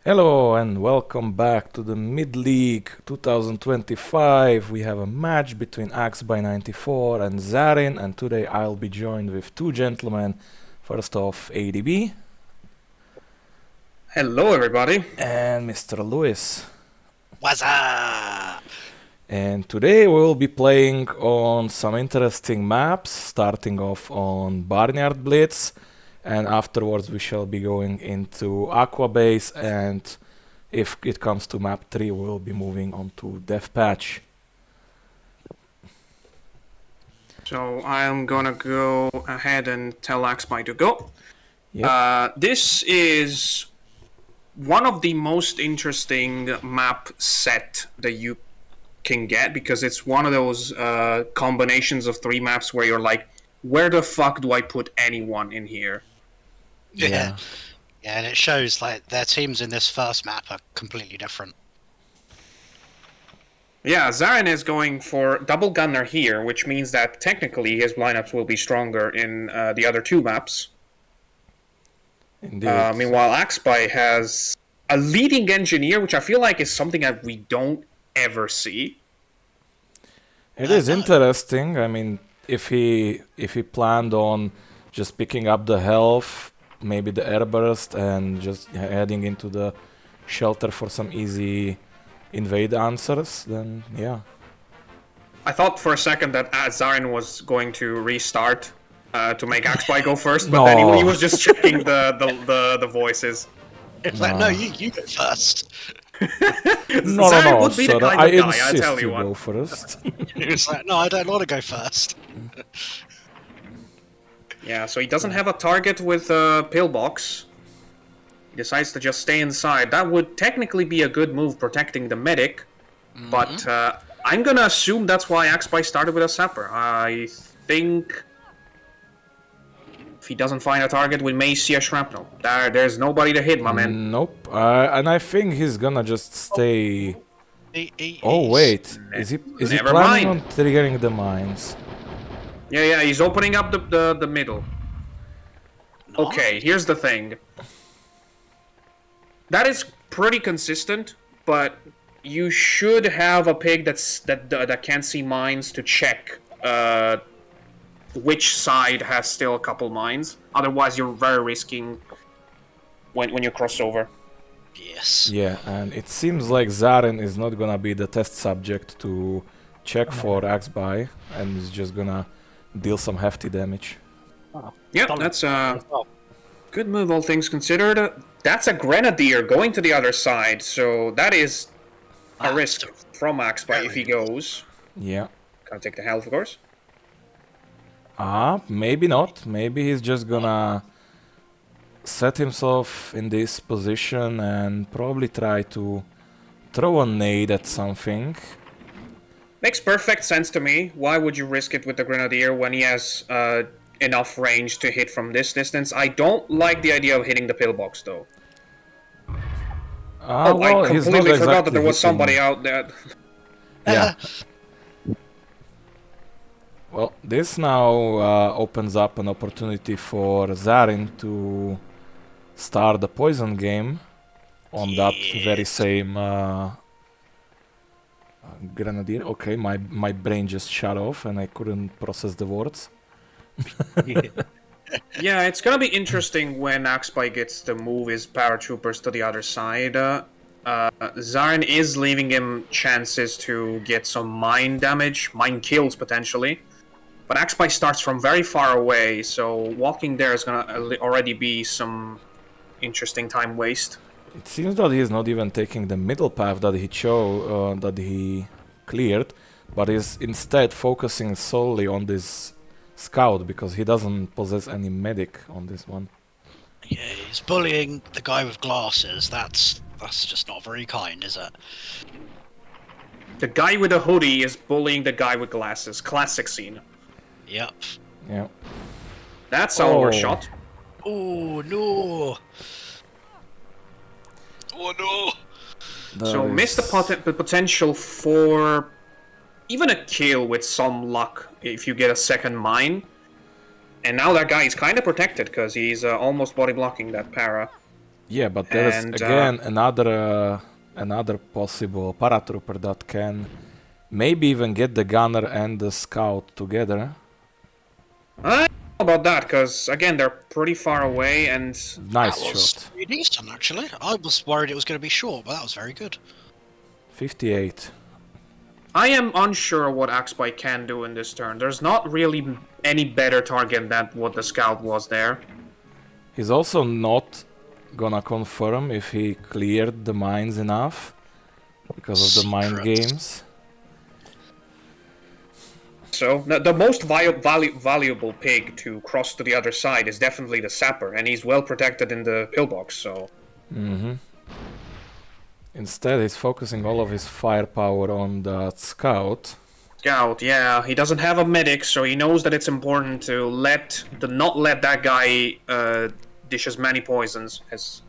Hello and welcome back to the Mid-League 2025. We have a match between AxBy94 and Zarin, and today I'll be joined with two gentlemen. First off, ADB Hello, everybody. and Mr. Lewis. What's up? And today we'll be playing on some interesting maps, starting off on Barnyard Blitz, and afterwards we shall be going into Aqua Base, and if it comes to map 3 we'll be moving on to Death Patch. So I'm gonna go ahead and tell AxBy to go. Yep. This is one of the most interesting map set that you can get because it's one of those combinations of three maps where you're like, where the fuck do I put anyone in here? Yeah, and it shows like their teams in this first map are completely different. Yeah, Zarin is going for double gunner here, which means that technically his lineups will be stronger in the other two maps. Indeed. Meanwhile, AxBy has a leading engineer, which I feel like is something that we don't ever see. It is interesting. I mean, if he planned on just picking up the health, maybe the airburst, and just heading into the shelter for some easy invade answers, then yeah. I thought for a second that Zarin was going to restart to make AxBy go first, but then he was just checking the voices. It's like, no, you go first. No, Zarin would be the sir, kind I of guy, I insist tell you you what. go first. It's like, no, I don't want to go first. Yeah, so he doesn't have a target with a pillbox. He decides to just stay inside. That would technically be a good move protecting the medic, but I'm gonna assume that's why AxBy started with a sapper. I think if he doesn't find a target, we may see a shrapnel. There's nobody to hit, my man. Nope. And I think he's gonna just stay. Oh wait, is he Never planning mind. on triggering the mines? Yeah, he's opening up the middle. Okay, here's the thing. That is pretty consistent, but you should have a pig that can't see mines to check which side has still a couple mines. Otherwise, you're very risking when you cross over. Yes. Yeah, and it seems like Zarin is not gonna be the test subject to check for AxBy, and is just gonna deal some hefty damage. Yep, that's a good move, all things considered. That's a Grenadier going to the other side, so that is a risk from AxBy if he goes. Yeah. Gotta take the health, of course. Maybe not. Maybe he's just gonna set himself in this position and probably try to throw a nade at something. Makes perfect sense to me. Why would you risk it with the Grenadier when he has enough range to hit from this distance? I don't like the idea of hitting the pillbox, though. Well, I he's not completely forgot exactly that there was hitting. somebody out there. Yeah. Well, this now opens up an opportunity for Zarin to start the poison game on that very same Grenadier. Okay, my brain just shut off and I couldn't process the words. Yeah, it's gonna be interesting when AxBy gets to move his paratroopers to the other side. Zarin is leaving him chances to get some mine damage, mine kills potentially. But AxBy starts from very far away, so walking there is gonna already be some interesting time waste. It seems that he is not even taking the middle path that he cleared, but is instead focusing solely on this scout because he doesn't possess any medic on this one. Yeah, he's bullying the guy with glasses. That's just not very kind, is it? The guy with a hoodie is bullying the guy with glasses. Classic scene. Yep. Yeah. That's an overshot. Oh no! Oh no! So missed the potential for even a kill with some luck if you get a second mine. And now that guy is kind of protected because he's almost body blocking that para. Yeah, but there is And, again another possible paratrooper that can maybe even get the gunner and the scout together. I don't know about that, because, again, they're pretty far away, and... Nice That was shot. pretty decent, actually. I was worried it was going to be short, but that was very good. 58. I am unsure what AxBy can do in this turn. There's not really any better target than what the scout was there. He's also not gonna confirm if he cleared the mines enough because of the mind Secrets. games. So, the most valuable pig to cross to the other side is definitely the sapper, and he's well protected in the pillbox, so... Instead, he's focusing all of his firepower on that scout. Scout, yeah, he doesn't have a medic, so he knows that it's important to not let that guy dish as many poisons as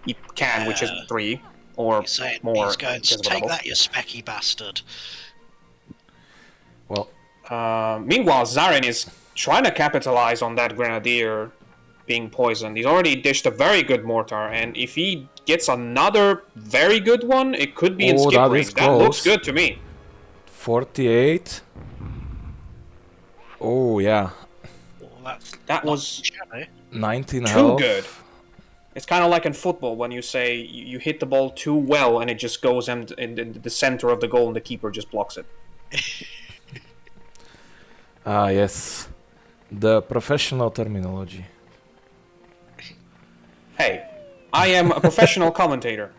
he can, which is 3 or Saying more. he's going to because of a take double. that, you specky bastard. Well, Meanwhile, Zarin is trying to capitalize on that grenadier being poisoned. He's already dished a very good mortar, and if he gets another very good one, it could be in Oh, skip that is range. That looks close. good to me. 48. Oh, yeah. Well, that's That not was shabby. 19 too health. good. It's kind of like in football when you say you hit the ball too well and it just goes in the center of the goal and the keeper just blocks it. Ah, yes. The professional terminology. Hey, I am a professional commentator.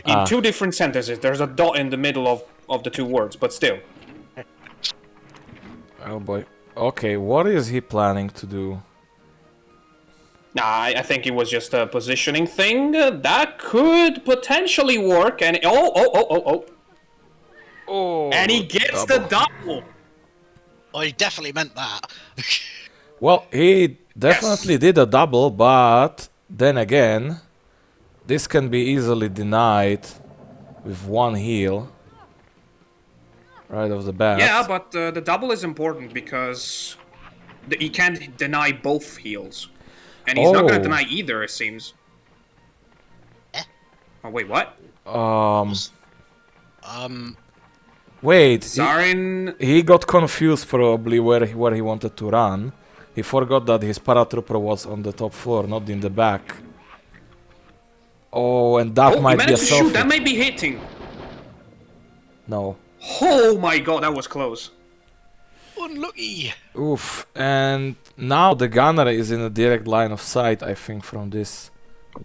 In 2 different sentences, there's a dot in the middle of the 2 words, but still. Oh boy. Okay, what is he planning to do? Nah, I think it was just a positioning thing. That could potentially work, and... Oh! Oh, And he gets the double! Oh, he definitely meant that. Well, he definitely did a double, but then again, this can be easily denied with 1 heal. Right off the bat. Yeah, but the double is important because he can't deny both heals. And he's not going Oh. to deny either, it seems. Eh? Oh, wait, what? Wait, Zarin... he got confused probably where he wanted to run. He forgot that his paratrooper was on the top floor, not in the back. Oh, and that he might be a managed to shoot. That self-hit. may be hitting. No. Oh my god, that was close. Unlucky. Oof. And now the gunner is in a direct line of sight, I think, from this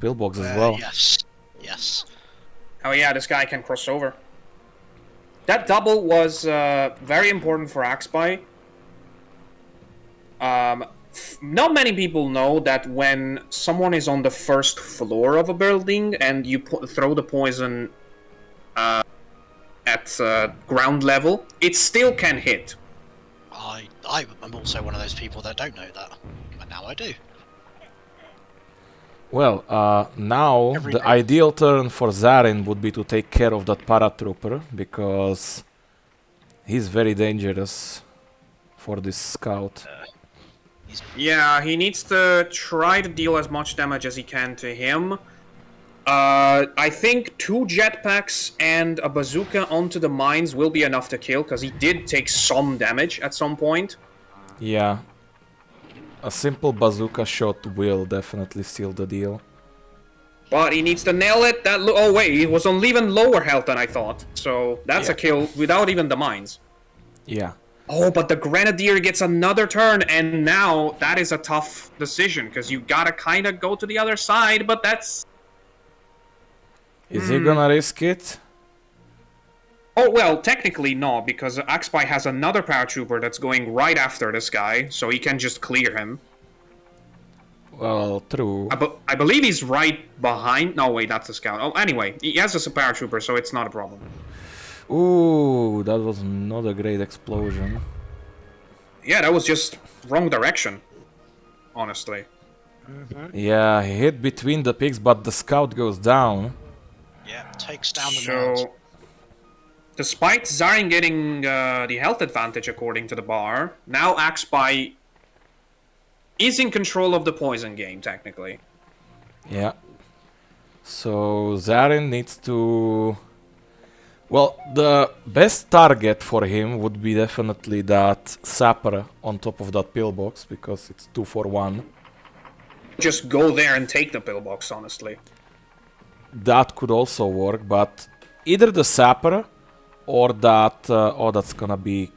pillbox as well. Yes. Yes. Oh yeah, this guy can cross over. That double was very important for AxBy. Not many people know that when someone is on the first floor of a building and you throw the poison at ground level, it still can hit. I'm also one of those people that don't know that, but now I do. Well, now Every the day. ideal turn for Zarin would be to take care of that paratrooper, because he's very dangerous for this scout. Yeah, he needs to try to deal as much damage as he can to him. I think 2 jetpacks and a bazooka onto the mines will be enough to kill, because he did take some damage at some point. Yeah. A simple bazooka shot will definitely seal the deal. But he needs to nail it. Oh wait, he was on even lower health than I thought. So that's a kill without even the mines. Yeah. Oh, but the Grenadier gets another turn, and now that is a tough decision, because you gotta kind of go to the other side, but that's... Is he gonna risk it? Oh, well, technically no, because AxBy has another paratrooper that's going right after this guy, so he can just clear him. Well, true. I believe he's right behind... No, wait, that's the scout. Oh, anyway, he has a paratrooper, so it's not a problem. Ooh, that was not a great explosion. Yeah, that was just wrong direction, honestly. Yeah, he hit between the pigs, but the scout goes down. Yeah, takes down the mines. So, despite Zarin getting the health advantage according to the bar, now AxBy is in control of the poison game, technically. Yeah. So Zarin needs to... Well, the best target for him would be definitely that sapper on top of that pillbox, because it's 2 for 1. Just go there and take the pillbox, honestly. That could also work, but either the sapper or that... oh, that's gonna be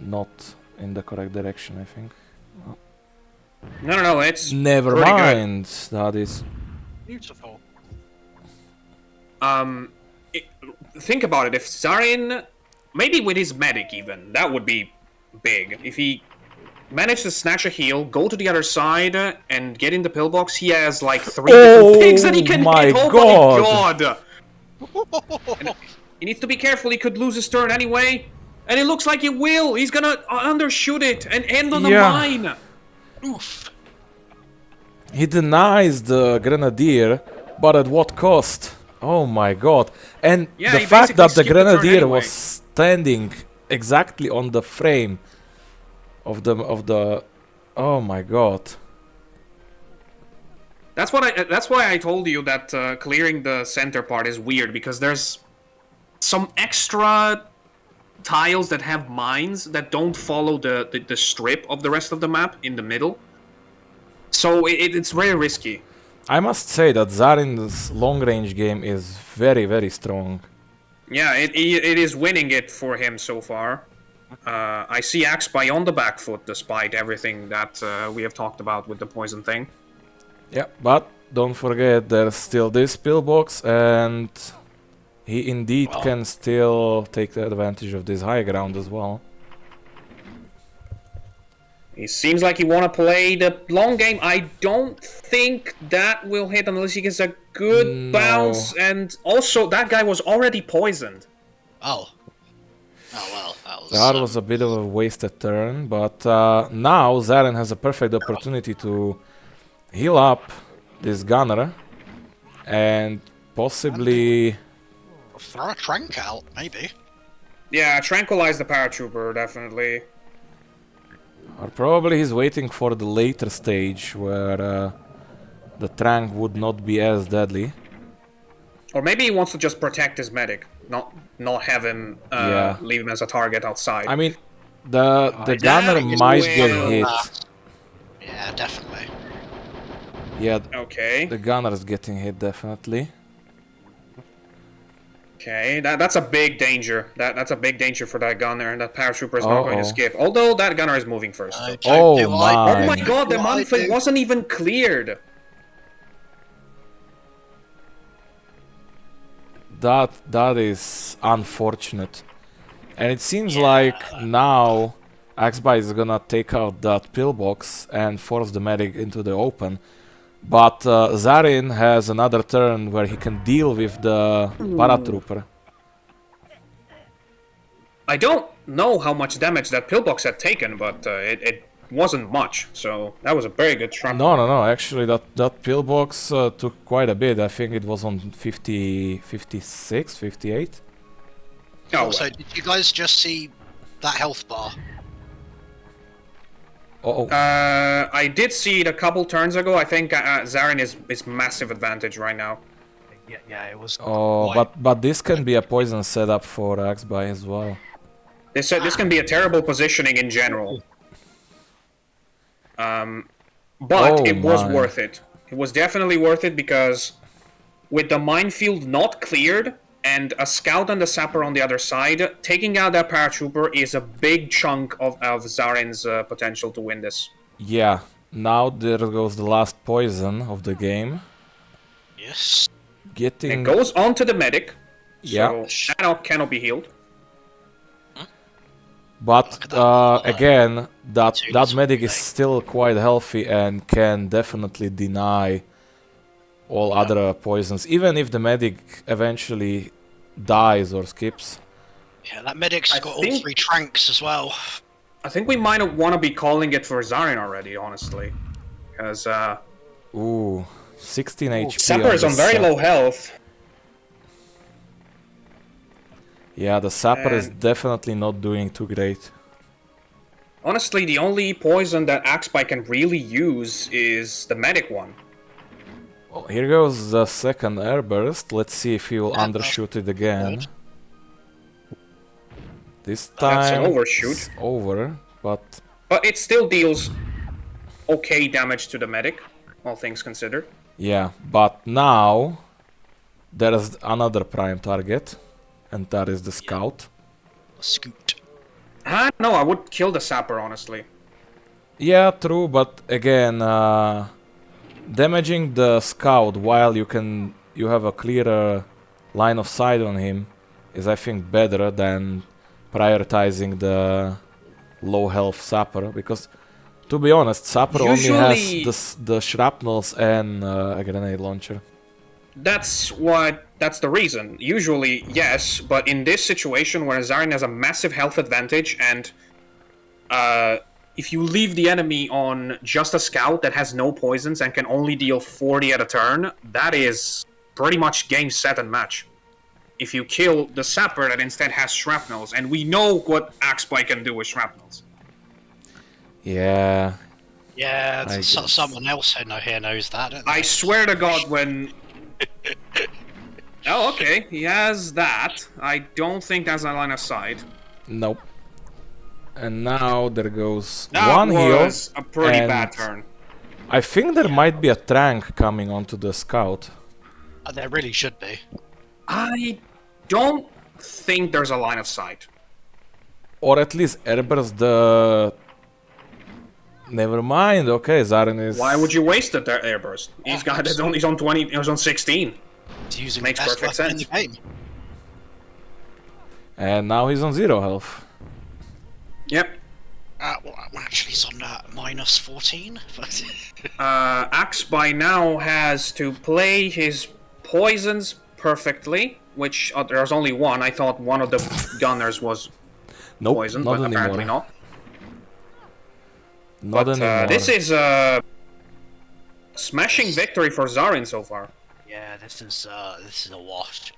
not in the correct direction, I think. No, it's Never pretty mind. That is... Beautiful. Think about it. If Zarin, maybe with his medic even, that would be big. If he managed to snatch a heal, go to the other side, and get in the pillbox, he has like 3 different pigs that he can my hit. Oh God. my god! And he needs to be careful. He could lose his turn anyway, and it looks like he will. He's gonna undershoot it and end on a mine. Oof. He denies the grenadier, but at what cost? Oh my god. And Yeah, the he fact that the basically skipped the turn grenadier anyway. was standing exactly on the frame of the oh my god. That's why I told you that clearing the center part is weird, because there's some extra tiles that have mines that don't follow the strip of the rest of the map in the middle. So it's very risky. I must say that Zarin's long-range game is very, very strong. Yeah, it is winning it for him so far. I see AxBy on the back foot despite everything that we have talked about with the poison thing. Yeah, but don't forget there's still this pillbox, and he indeed can still take the advantage of this high ground as well. He seems like he want to play the long game. I don't think that will hit unless he gets a good bounce. And also, that guy was already poisoned. Oh. Oh well, That was a bit of a wasted turn, but now Zarin has a perfect opportunity to heal up this gunner and possibly... Throw a trank out, maybe. Yeah, tranquilize the paratrooper, definitely. Or probably he's waiting for the later stage where the trank would not be as deadly. Or maybe he wants to just protect his medic, not have him leave him as a target outside. I mean, the gunner might get hit. Yeah, definitely. Yeah, okay. The gunner is getting hit, definitely. Okay, that's a big danger. That's a big danger for that gunner, and that paratrooper is not going to skip. Although that gunner is moving first. So. Oh my! Oh my god, the minefield wasn't even cleared. That is unfortunate. And it seems like now AxBy is gonna take out that pillbox and force the medic into the open. But Zarin has another turn where he can deal with the paratrooper. I don't know how much damage that pillbox had taken, but it wasn't much. So that was a very good shot. No. Actually, that pillbox took quite a bit. I think it was on 50, 56, 58. Oh, So did you guys just see that health bar? I did see it a couple turns ago. I think Zarin is massive advantage right now. Yeah, it was. Oh, but this can be a poison setup for AxBy as well. This can be a terrible positioning in general. But it was worth it. It was definitely worth it because with the minefield not cleared and a scout and a sapper on the other side, taking out that paratrooper is a big chunk of Zarin's potential to win this. Yeah, now there goes the last poison of the game. Yes. It goes on to the medic, yeah. So that cannot be healed. But again, that medic is still quite healthy and can definitely deny all other poisons, even if the medic eventually dies or skips. Yeah, that medic's got all 3 tranks as well. I think we might want to be calling it for Zarin already, honestly. Because, Ooh, 16 HP. Sapper is on very low health. Yeah, the sapper is definitely not doing too great. Honestly, the only poison that AxBy can really use is the medic one. Well, here goes the second airburst. Let's see if he will That undershoot it again. good. This That's an time overshoot. it's over, but But it still deals okay damage to the medic, all things considered. yeah. But now there is another prime target, and that is the scout. Scoot. No, I would kill the sapper, honestly. Yeah, true, but again, damaging the scout while you have a clearer line of sight on him is, I think, better than prioritizing the low health sapper, because to be honest, sapper only Usually- has the shrapnels and a grenade launcher. That's the reason. Usually, yes, but in this situation where Zarin has a massive health advantage and if you leave the enemy on just a scout that has no poisons and can only deal 40 at a turn, that is pretty much game, set, and match. If you kill the sapper that instead has shrapnels, and we know what AxBy can do with shrapnels. Yeah, Yeah, I guess. someone else here knows that. Don't they? I swear to God, when... Oh, okay, he has that. I don't think that's a line of sight. nope. And now there goes That one heal. was a pretty and bad turn. I think there might be a trank coming onto the scout. There really should be. I don't think there's a line of sight. Or at least airburst the... Never mind, okay, Zarin is... Why would you waste the airburst? He's got he's on 20, he's on 16. He's using Makes the best perfect weapon in sense. the game. And now he's on 0 health. Yep. Well, actually, he's on minus 14. AxBy now has to play his poisons perfectly, which there's only one. I thought one of the gunners was Nope, poisoned, not but apparently anymore. not. Not anymore. This is a smashing victory for Zarin so far. Yeah, this is a wash.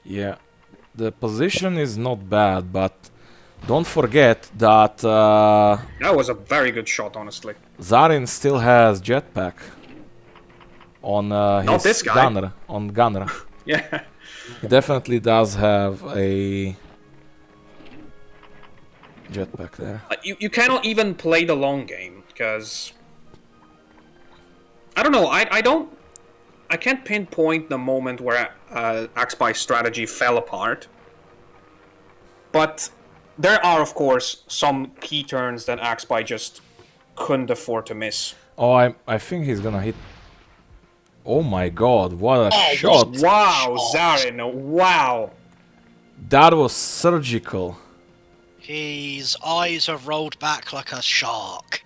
Yeah. The position is not bad, but don't forget that That was a very good shot, honestly. Zarin still has jetpack on his this guy. gunner. On gunner. Yeah. He definitely does have a jetpack there. You cannot even play the long game, because... I don't know, I can't pinpoint the moment where AxBy's strategy fell apart. But there are, of course, some key turns that AxBy just couldn't afford to miss. Oh, I think he's gonna hit. Oh my god, what a shot! Wow, Zarin, wow! That was surgical. His eyes have rolled back like a shark.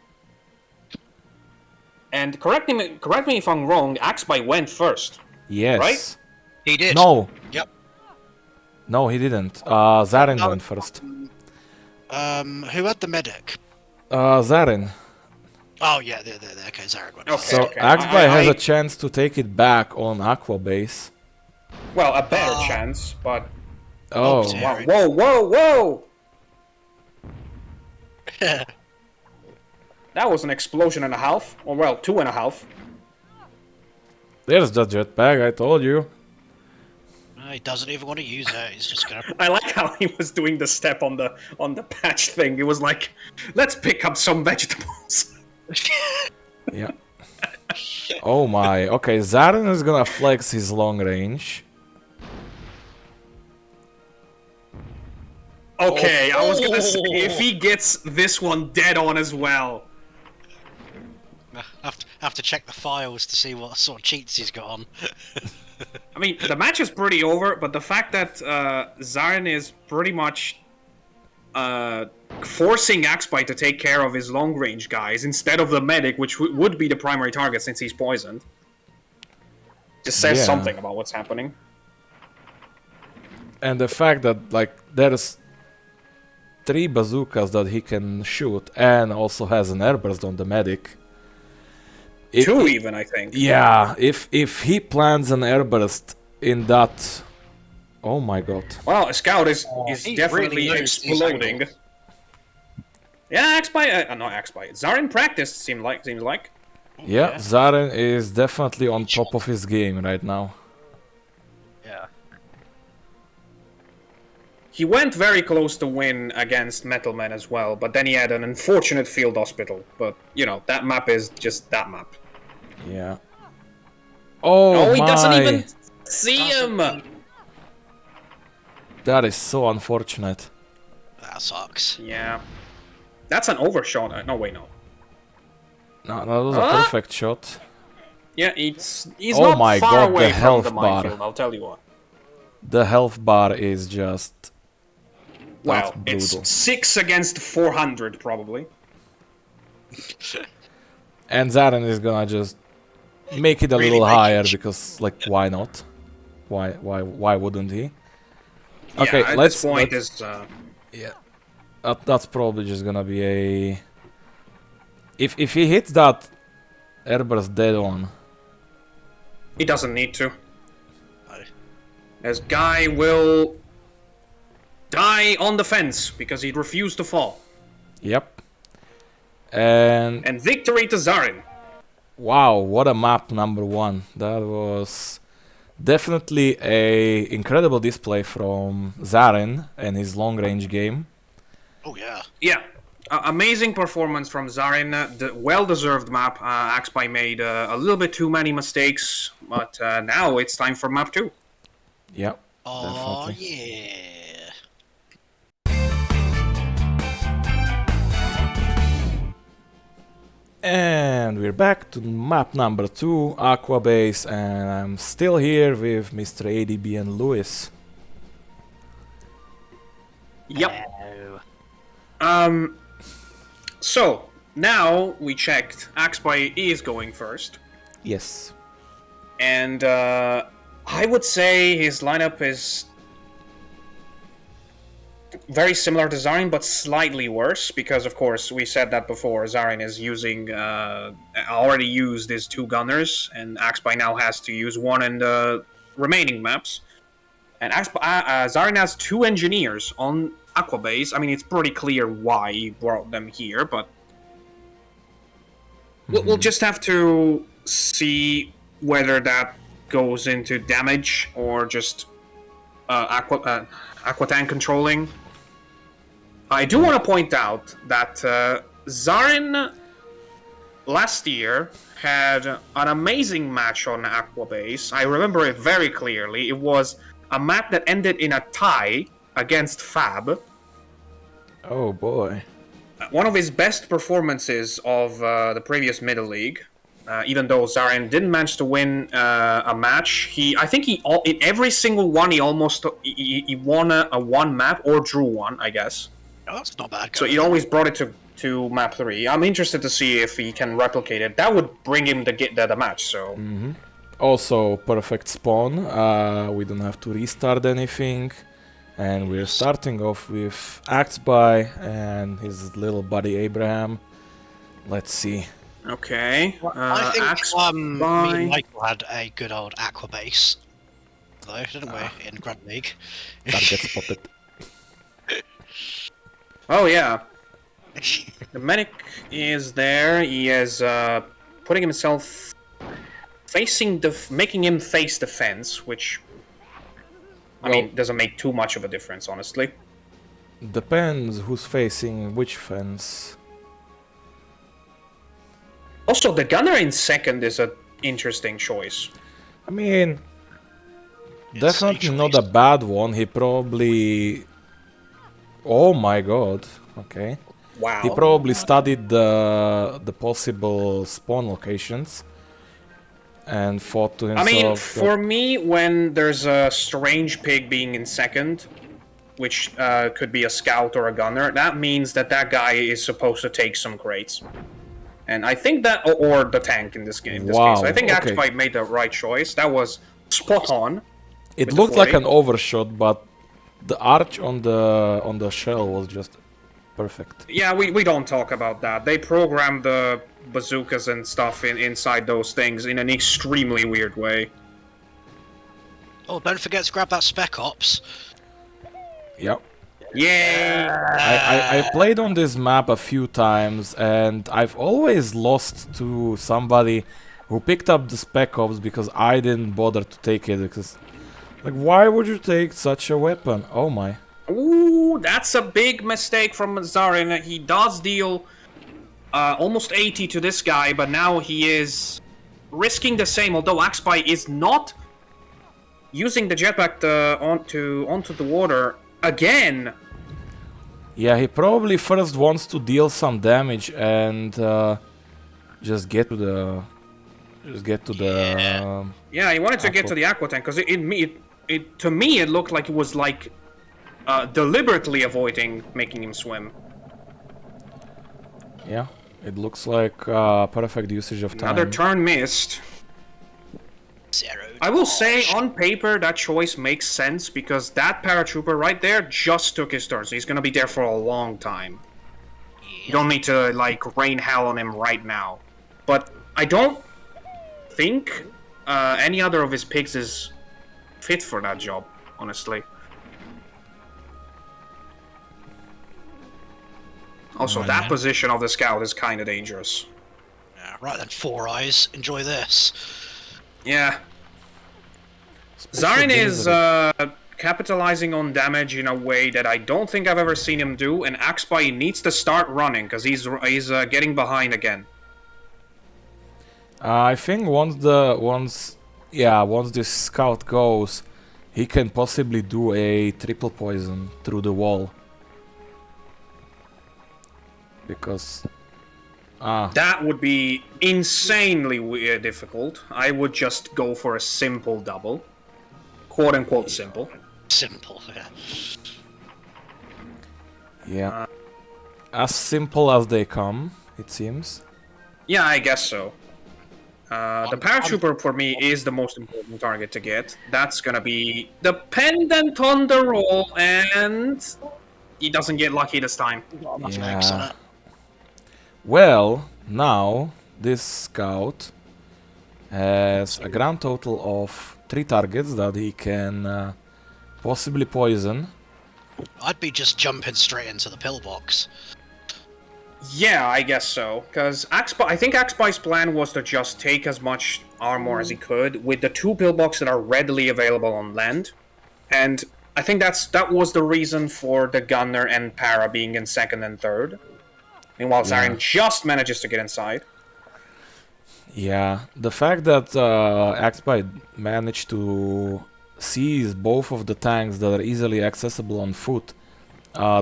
And correct me if I'm wrong, AxBy went first. Yes. Right? He did. No. Yep. No, he didn't. Zarin went first. Who had the medic? Zarin. Oh yeah, there. Okay, Zarin went. Okay. So AxBy has a chance to take it back on Aqua base. Well, a better chance, but... Oh, dear. Wow, whoa! That was an explosion and a half. Or, well, 2.5. there's the jetpack, I told you. No, he doesn't even want to use it. He's just gonna. I like how he was doing the step on the patch thing. It was like, let's pick up some vegetables. Yeah. Oh my. Okay, Zarin is gonna flex his long range. Okay, I was gonna say, if he gets this one dead on as well. Have to check the files to see what sort of cheats he's got on. I mean, the match is pretty over, but the fact that Zarin is pretty much forcing AxBy to take care of his long-range guys instead of the medic, which would be the primary target since he's poisoned, just says Yeah. something about what's happening. And the fact that, like, there's 3 bazookas that he can shoot and also has an airburst on the medic. 2 even, I think. Yeah, if he plans an airburst in that... Oh my god. Well, a scout is He definitely really knows these exploding. angles. Yeah, AxBy, not AxBy. Zarin practiced, seems like. Yeah, Zarin is definitely on top of his game right now. Yeah. He went very close to win against Metalman as well, but then he had an unfortunate field hospital. But, you know, that map is just that map. Yeah. Oh he doesn't even my! see him! That is so unfortunate. That sucks. Yeah. That's an overshot. No, wait, no. No, that was a perfect shot. Yeah, he's Oh not my far God, away the from health the bar. minefield, I'll tell you what. The health bar is just... Well, That's brutal. it's 6 against 400, probably. And Zarin is gonna just make it a Really little make higher it. because, like, why not? Why wouldn't he? Yeah, Okay, at let's... this point let's is... yeah. That's probably just gonna be a... If he hits that airburst dead on... He doesn't need to. No. As Guy will die on the fence because he refused to fall. Yep. And... And victory to Zarin. Wow, what a map, number 1. That was definitely a incredible display from Zarin and his long-range game. Oh yeah. Yeah. Amazing performance from Zarin. Well-deserved map. AxBy made a little bit too many mistakes, but now it's time for map 2. Yep, Oh definitely. yeah. And we're back to map number 2, Aqua Base, and I'm still here with Mr. ADB and Lewis. Yep. Oh. So, now we checked. AxBy is going first. Yes. And I would say his lineup is very similar to Zarin, but slightly worse, because of course we said that before. Zarin is using already used his 2 gunners, and AxBy now has to use 1 in the remaining maps. And Zarin has 2 engineers on Aqua Base. I mean, it's pretty clear why he brought them here, but we'll just have to see whether that goes into damage or just Aqua Tank controlling. I do want to point out that Zarin last year had an amazing match on Aqua Base. I remember it very clearly. It was a map that ended in a tie against Fab. Oh boy. One of his best performances of the previous Middle League. Even though Zarin didn't manage to win a match, I think in every single one he almost he won a 1 map or drew 1, I guess. Oh, that's not bad. So he always brought it to map 3. I'm interested to see if he can replicate it. That would bring him the match. So Also, perfect spawn. We don't have to restart anything. And we're starting off with AxBy and his little buddy Abraham. Let's see. okay, I think me AxBy. and Michael had a good old Aqua Base, though, didn't we, in Grand League? Target spotted. Oh yeah, the medic is there. He is putting himself facing making him face the fence, which I mean doesn't make too much of a difference, honestly. Depends who's facing which fence. Also, the gunner in second is an interesting choice. I mean, It's definitely a not choice. a bad one. He probably... Oh my god. Okay. Wow. He probably studied the possible spawn locations and thought to I mean, himself for me, when there's a strange pig being in second, which could be a scout or a gunner, that means that guy is supposed to take some crates. And I think that, or the tank in this game. Wow, Case. I think okay. AxBy made the right choice. That was spot on. It with looked the like 40. an overshot, but the arch on the shell was just perfect. Yeah, we don't talk about that. They programmed the bazookas and stuff inside those things in an extremely weird way. Oh, don't forget to grab that Spec Ops. Yep. Yay! I played on this map a few times, and I've always lost to somebody who picked up the Spec Ops because I didn't bother to take it. Because, like, why would you take such a weapon? Oh my. Ooh, that's a big mistake from Zarin. He does deal almost 80 to this guy, but now he is risking the same, although AxBy is not using the jetpack onto the water again. Yeah, he probably first wants to deal some damage and just get to the... Yeah, he wanted to get to the aqua tank, because to me it looked like it was like deliberately avoiding making him swim. Yeah, it looks like perfect usage of time. Another turn missed. Zero. I will say, on paper, that choice makes sense, because that paratrooper right there just took his turn, so he's gonna be there for a long time. You don't need to, like, rain hell on him right now. But I don't think any other of his picks is fit for that job, honestly. Also, that position of the scout is kind of dangerous. Yeah, right then, Four Eyes. Enjoy this. Yeah. Zarin is capitalizing on damage in a way that I don't think I've ever seen him do, and AxBy needs to start running, because he's getting behind again. I think once this scout goes, he can possibly do a triple poison through the wall. Because that would be insanely difficult. I would just go for a simple double. Quote unquote simple. Simple, yeah. Yeah. As simple as they come, it seems. Yeah, I guess so. The paratrooper for me is the most important target to get. That's gonna be dependent on the roll, and he doesn't get lucky this time. Yeah. Well, now this scout has a grand total of 3 targets that he can possibly poison. I'd be just jumping straight into the pillbox. Yeah, I guess so. Because I think AxBy's plan was to just take as much armor as he could with the 2 pillboxes that are readily available on land. And I think that was the reason for the gunner and para being in 2nd and 3rd. Meanwhile, Zarin just manages to get inside. Yeah, the fact that AxBy managed to seize both of the tanks that are easily accessible on foot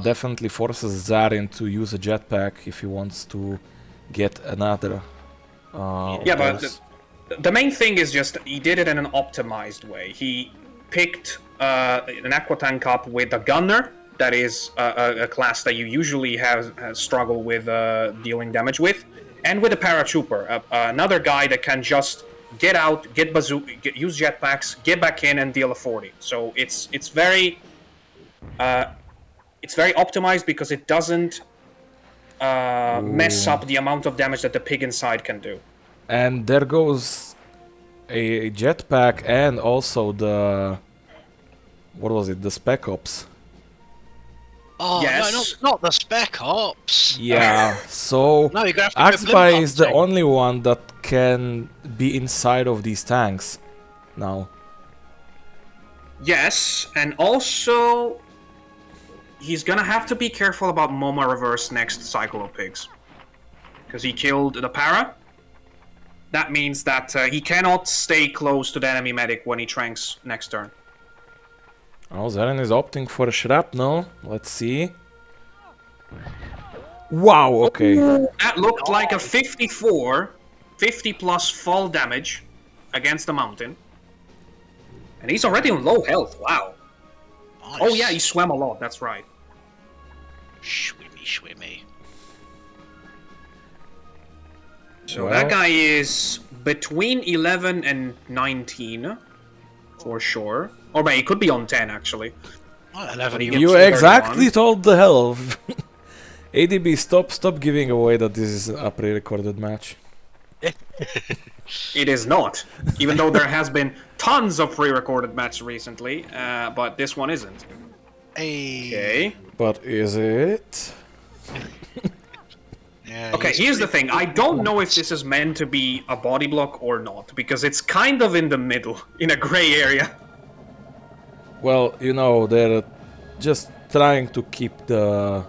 definitely forces Zarin to use a jetpack if he wants to get another. Yeah, but the main thing is just he did it in an optimized way. He picked an aqua tank up with a gunner. That is a class that you usually have struggle with dealing damage with, and with a paratrooper, another guy that can just get out, get bazooka, use jetpacks, get back in, and deal a 40. So it's very optimized because it doesn't mess up the amount of damage that the pig inside can do. And there goes a jetpack and also the the Spec Ops. Oh, yes. no, not the Spec Ops. Yeah, so No, you're gonna have to AxBy is the hunting. only one that can be inside of these tanks now. Yes, and also he's gonna have to be careful about MoMA reverse next cycle of pigs. Because he killed the para. That means that he cannot stay close to the enemy medic when he tranks next turn. Oh, Zarin is opting for a shrapnel. Let's see. Wow, okay. That looked like a 54, 50 plus fall damage against the mountain. And he's already on low health, wow. Nice. Oh yeah, he swam a lot, that's right. Swimmy. So Well. that guy is between 11 and 19, for sure. Or maybe he could be on 10, actually. Well, 11 You- You 31. exactly told the health. ADB, stop giving away that this is a pre-recorded match. It is not. Even though there has been tons of pre-recorded matches recently, but this one isn't. Hey. Okay. But is it? Yeah, Okay, he's here's the pretty- thing. I don't know if this is meant to be a body block or not, because it's kind of in the middle, in a gray area. Well, you know, they're just trying to keep the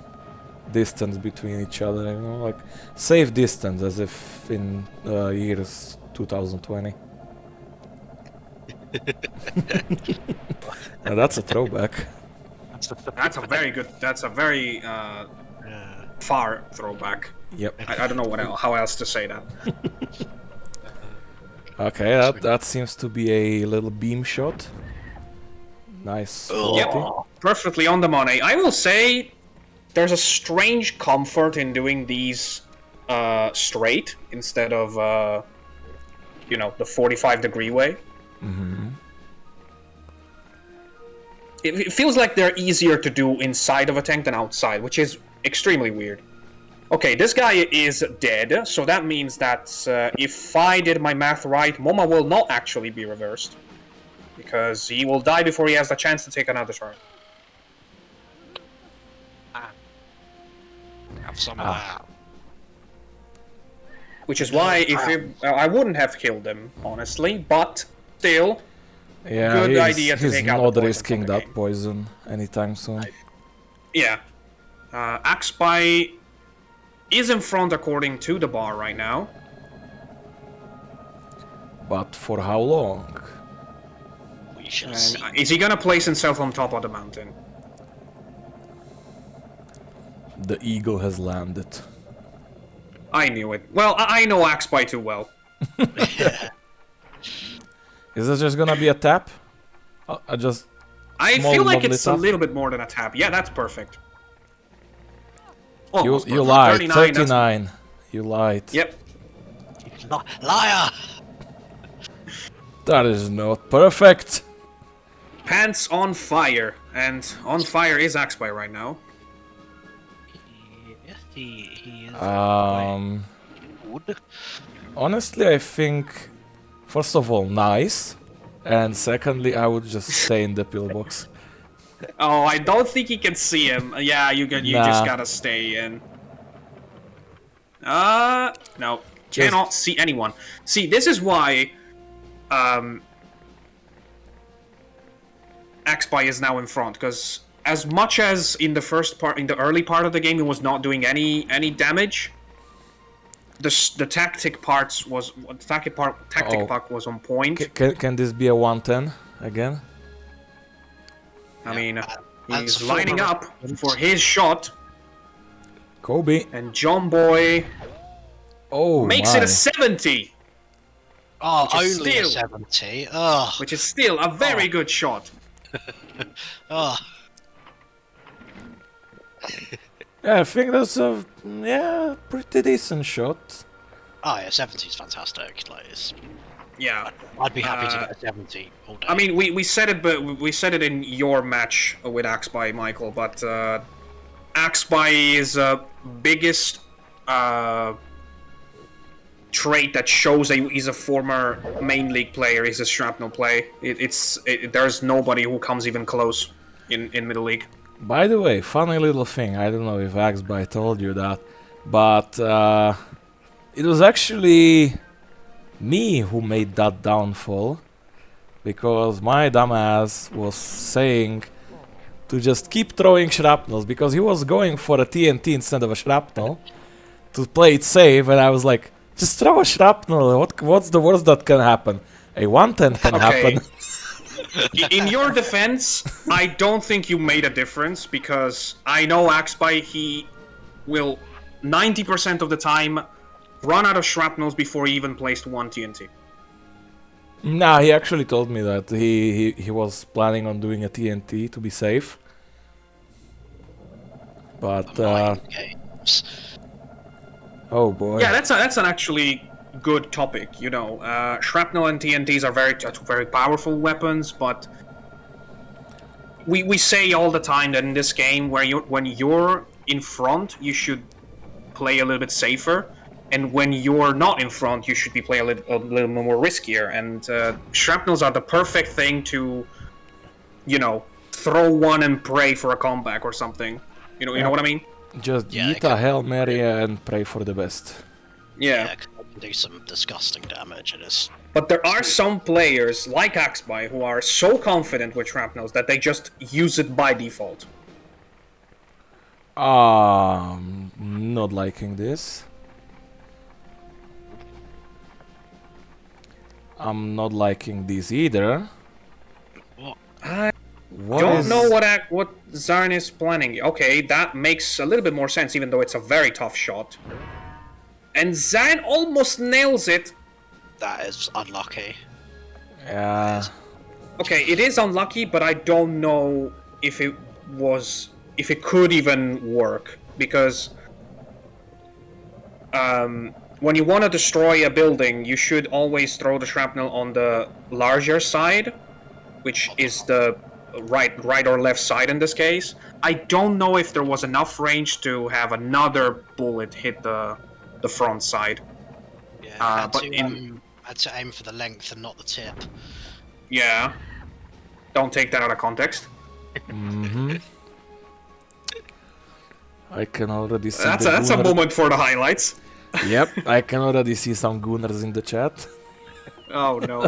distance between each other, you know, like safe distance, as if in years 2020. Now that's a throwback. That's a very far throwback. Yep. I don't know how else to say that. Okay, that seems to be a little beam shot. Nice. Yep, 40. perfectly on the money. I will say there's a strange comfort in doing these straight instead of, the 45-degree way. Mm-hmm. It feels like they're easier to do inside of a tank than outside, which is extremely weird. Okay, this guy is dead, so that means that if I did my math right, Moma will not actually be reversed. Because he will die before he has the chance to take another turn. Have some of that. Which is why I wouldn't have killed him, honestly, but still, Yeah, good idea to he's take out not the poison risking from the that game. poison anytime soon. Yeah. AxBy is in front according to the bar right now. But for how long? We shall And see. is he gonna place himself on top of the mountain? The eagle has landed. I knew it. Well, I know AxBy too well. Is this just gonna be a tap? I Small feel like lovely it's a tap. little bit more than a tap. Yeah, that's perfect. You Almost you perfect. lied. 39, that's- 39. You lied. Yep. Liar! That is not perfect. Pants on fire. And on fire is AxBy right now. Yes, he is. Good. Honestly, I think, first of all, nice. And secondly, I would just stay in the pillbox. Oh, I don't think he can see him. Yeah, you Nah. just gotta stay in. No. Cannot see anyone. See, this is why AxBy is now in front, because as much as in the early part of the game, he was not doing any damage. The tactic part was on point. Can this be a 110 again? I mean, That's he's lining former- up for his shot, Kobe. and John Boy Oh makes my. it a 70, Oh, Which is only a still- 70. Oh, which is still a very good shot. oh. Yeah, I think that's a pretty decent shot. Oh, yeah, 70 is fantastic. Like, Yeah. I'd be happy to get a 70 all day. I mean, we said it, but we said it in your match with AxBy, Michael. But AxBy's biggest trait that shows that he's a former main league player is his shrapnel play. There's nobody who comes even close in middle league. By the way, funny little thing. I don't know if AxBy told you that, but it was actually me who made that downfall, because my dumbass was saying to just keep throwing shrapnels, because he was going for a TNT instead of a shrapnel to play it safe, and I was like, just throw a shrapnel. What's the worst that can happen? A 110 can happen. In your defense, I don't think you made a difference, because I know AxBy, he will 90% of the time run out of shrapnels before he even placed one TNT. Nah, he actually told me that he was planning on doing a TNT to be safe. But Mind games. oh boy. Yeah, that's an actually good topic. Shrapnel and TNTs are very powerful weapons, but we say all the time that in this game, when you're in front, you should play a little bit safer, and when you're not in front, you should be playing a little more riskier. And shrapnels are the perfect thing to, throw one and pray for a comeback or something. You know what I mean? Just Yeah, eat a Hail Mary and pray for the best. Yeah. 'cause it can do some disgusting damage, and it's But there are some players, like AxBy, who are so confident with shrapnels that they just use it by default. Not liking this. I'm not liking this either. I What don't is- know what Zarin is planning. Okay, that makes a little bit more sense, even though it's a very tough shot. And Zarin almost nails it. that is unlucky. Yeah. Okay, it is unlucky, but I don't know if it could even work, because when you want to destroy a building, you should always throw the shrapnel on the larger side, which is the right or left side in this case. I don't know if there was enough range to have another bullet hit the front side. Yeah, but had to aim for the length and not the tip. Yeah. Don't take that out of context. I can already see That's the a gooner- moment for the highlights. Yep, I can already see some gooners in the chat. Oh no.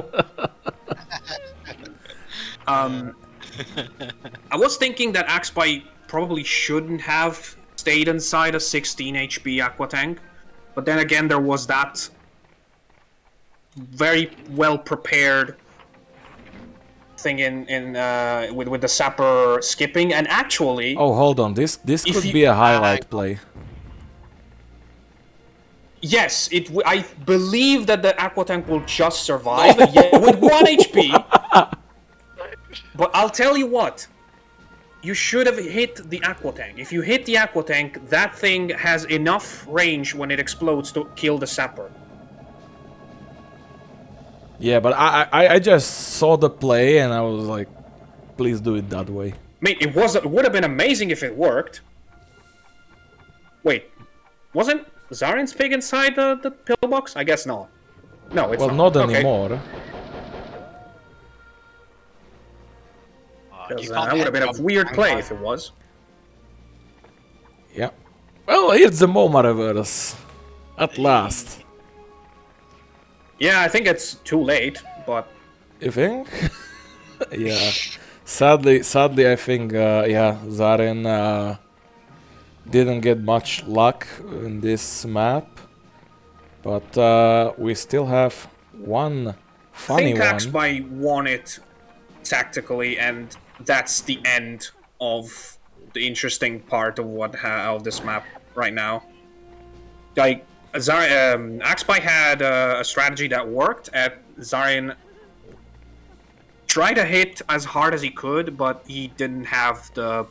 I was thinking that AxBy probably shouldn't have stayed inside a 16 HP Aqua Tank, but then again there was that very well prepared thing with the sapper skipping, and actually Oh, hold on, this If could you- be a highlight play. yes, I believe that the Aqua Tank will just survive with 1 HP. But I'll tell you what. You should have hit the Aqua Tank. If you hit the Aqua Tank, that thing has enough range when it explodes to kill the sapper. Yeah, but I just saw the play and I was like, please do it that way. I mean, it would have been amazing if it worked. Wait, wasn't Zarin's pig inside the pillbox? I guess not. No, it's Well, not. not Okay. anymore. That would have been a weird play if it was. Yeah. Well, here's the MoMA reverse. At last. Yeah, I think it's too late, but You think? Yeah. Sadly, I think, yeah, Zarin didn't get much luck in this map. But we still have one funny I think one. AxBy won it tactically, and that's the end of the interesting part of this map right now. Like, AxBy had a strategy that worked. Zarin tried to hit as hard as he could, but he didn't have the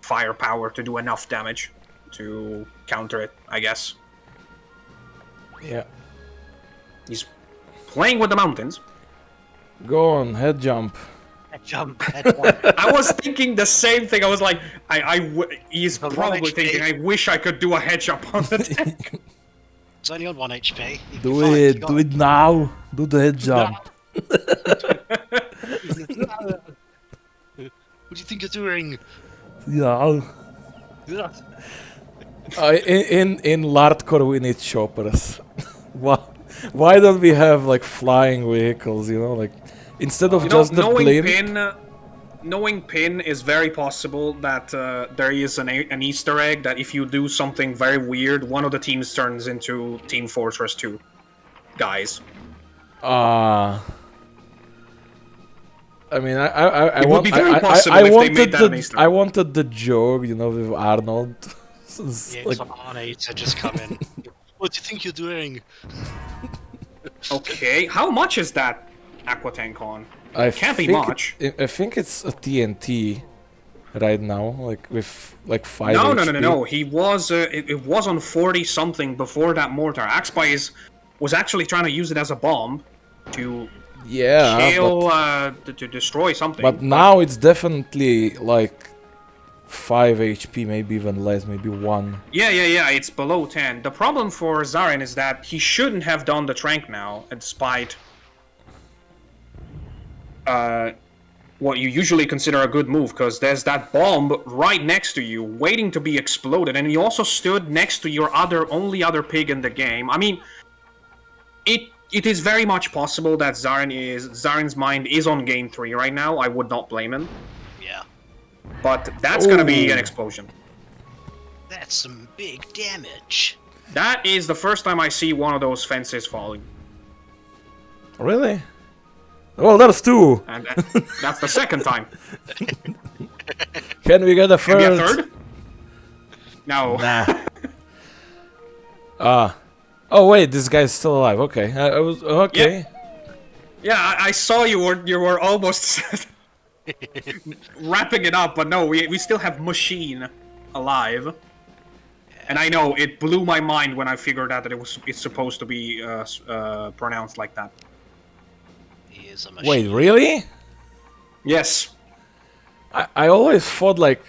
firepower to do enough damage to counter it, I guess. Yeah. He's playing with the mountains. Go on, head jump. Jump head one. I was thinking the same thing. I was like, he's The probably 1 HP. thinking, I wish I could do a head jump on the tank. It's only on 1 HP. You'll be Do fine. You it, got do it now. Do the head jump. What do you think you're doing? Yeah. In Lardcore we need choppers. Why don't we have like flying vehicles, you know, like instead of just the blimp? Knowing Pin is very possible that there is an Easter egg that if you do something very weird, one of the teams turns into Team Fortress 2 guys. I mean, I It would want, be very I possible if they wanted made that an Easter egg. I wanted the joke, you know, with Arnold. Yeah, Like, it's on Arnie to just come in. What do you think you're doing? Okay, how much is that Aqua Tank on? I Can't be think much. I think it's a TNT right now, like with like 5 No, HP. no. He was it was on 40 something before that mortar. AxBy was actually trying to use it as a bomb to Yeah, kill to destroy something. but now it's definitely like 5 HP, maybe even less, maybe 1. Yeah. It's below 10. The problem for Zarin is that he shouldn't have done the trank now, despite what you usually consider a good move, because there's that bomb right next to you, waiting to be exploded, and he also stood next to your only other pig in the game. I mean, it is very much possible that Zarin's mind is on game 3 right now. I would not blame him. Yeah. But that's gonna be an explosion. That's some big damage. That is the first time I see one of those fences falling. Really? Well, that's 2. And that's the second time. Can we get a third? Maybe a third? No. Nah. Oh wait, this guy's still alive. Okay, I was okay. Yeah, I saw you were almost wrapping it up, but no, we still have Machine alive. And I know it blew my mind when I figured out that it's supposed to be pronounced like that. He is a machine. Wait, really? Yes. I always thought, like,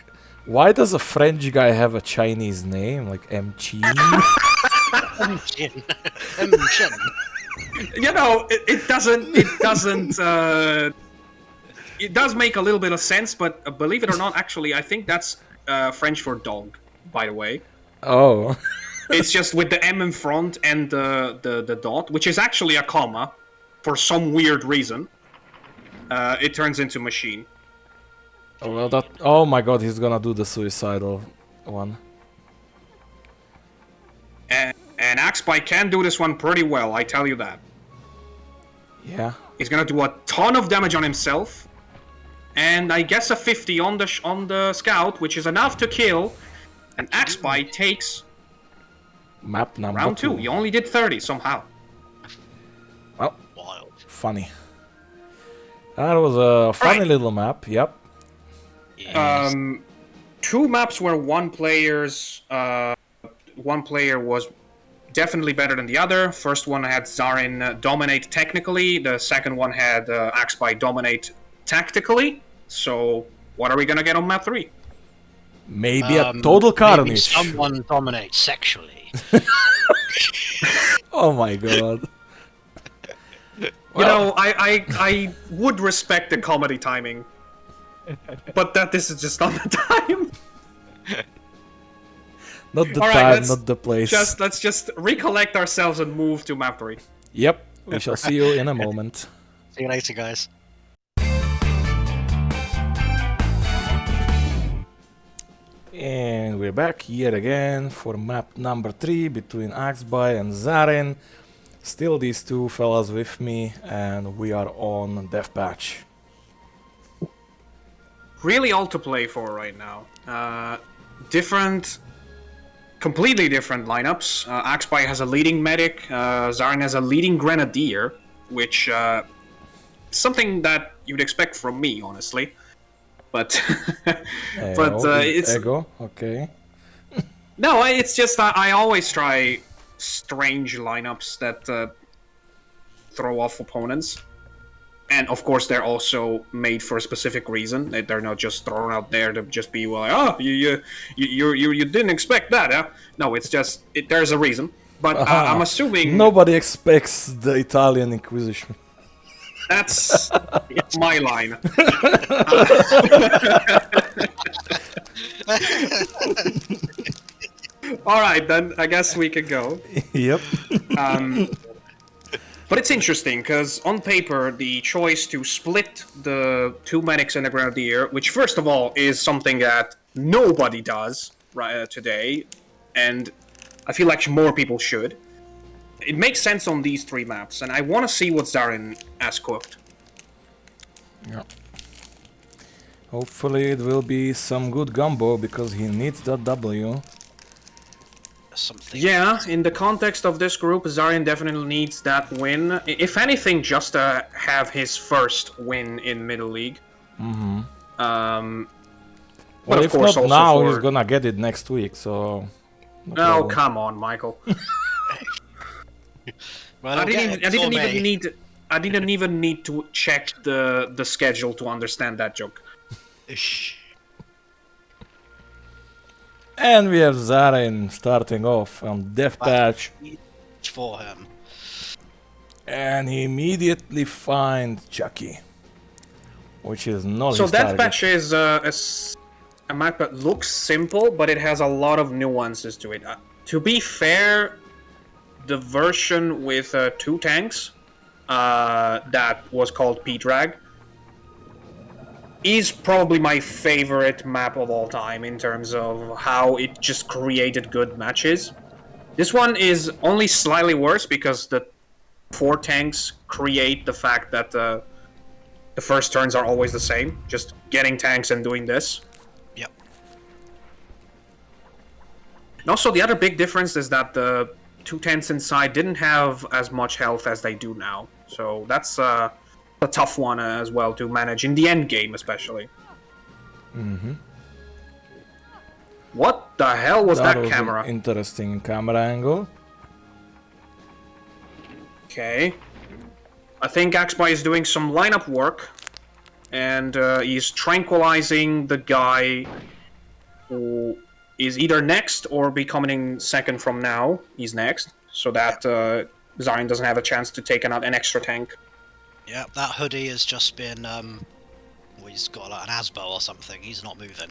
why does a French guy have a Chinese name like Mchi? You know, it doesn't. It does make a little bit of sense, but believe it or not, actually, I think that's French for dog. By the way. Oh. It's just with the M in front and the dot, which is actually a comma, for some weird reason. It turns into machine. Oh, well, that. Oh my God, he's gonna do the suicidal one. And AxBy can do this one pretty well, I tell you that. Yeah. He's gonna do a ton of damage on himself, and I guess a 50 on the scout, which is enough to kill. And AxBy takes Map number round 2. 2. He only did 30 somehow. Well, Wild. funny. That was a funny little map. Yep. Yes. 2 maps where one player was definitely better than the other. First one had Zarin dominate technically. The second one had AxBy dominate tactically. So what are we gonna get on map 3? Maybe a total carnage. Maybe someone dominates sexually. Oh my God. You know, I would respect the comedy timing, but this is just not the time. Not the All right, time, not the place. Let's just recollect ourselves and move to map 3. Yep. We shall see you in a moment. See you later, guys. And we're back yet again for map number 3 between AxBy and Zarin. Still these two fellas with me, and we are on Deathmatch. Really all to play for right now. Completely different lineups. AxBy has a leading medic, Zarin has a leading grenadier, which something that you'd expect from me, honestly. But it's ego. Okay. No, it's just I always try strange lineups that throw off opponents, and of course they're also made for a specific reason. They're not just thrown out there to just be like, oh, you didn't expect that, huh? No, it's just there's a reason. But I'm assuming nobody expects the Italian Inquisition. That's my line. All right, then I guess we can go. Yep. But it's interesting because on paper, the choice to split the 2 medics and the grenadier, which first of all is something that nobody does today, and I feel like more people should. It makes sense on these 3 maps, and I want to see what Zarin has cooked. Yeah. Hopefully it will be some good gumbo, because he needs that W. Something. Yeah, in the context of this group, Zarin definitely needs that win. If anything, just to have his first win in Middle League. Mm-hmm. But Well, of if course, not also now, for... he's gonna get it next week, so... Oh, problem. come on, Michael. Well, I didn't even need to check the schedule to understand that joke. And we have Zarin starting off on Deathmatch. For him. And he immediately finds Chucky. which is not So his target. Deathmatch is a map that looks simple, but it has a lot of nuances to it. To be fair, the version with 2 tanks that was called P-Drag is probably my favorite map of all time in terms of how it just created good matches. This one is only slightly worse because the 4 tanks create the fact that the first turns are always the same, just getting tanks and doing this. Yep. And also, the other big difference is that the 2 tents inside didn't have as much health as they do now. So that's a tough one as well to manage in the end game, especially. Mm-hmm. What the hell was that was camera? An interesting camera angle. Okay. I think AxBy is doing some lineup work, and he's tranquilizing the guy who is either next or becoming second from now. He's next, so that Zarin doesn't have a chance to take an extra tank. Yep, that hoodie has just been, well, he's got like an ASBO or something, he's not moving.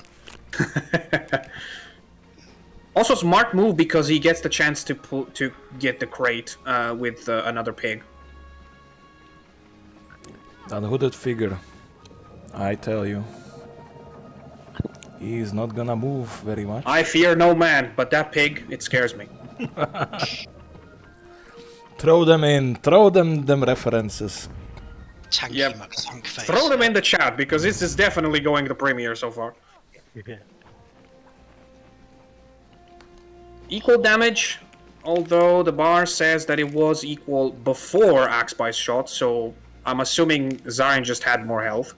Also, smart move because he gets the chance to get the crate with another pig. That hooded figure, I tell you, he is not gonna move very much. I fear no man, but that pig, it scares me. Throw them in, throw them references. Tanky Yep. McTank face. Throw them in the chat because this is definitely going to premiere so far. Equal damage, although the bar says that it was equal before AxBy's shot, so I'm assuming Zarin just had more health.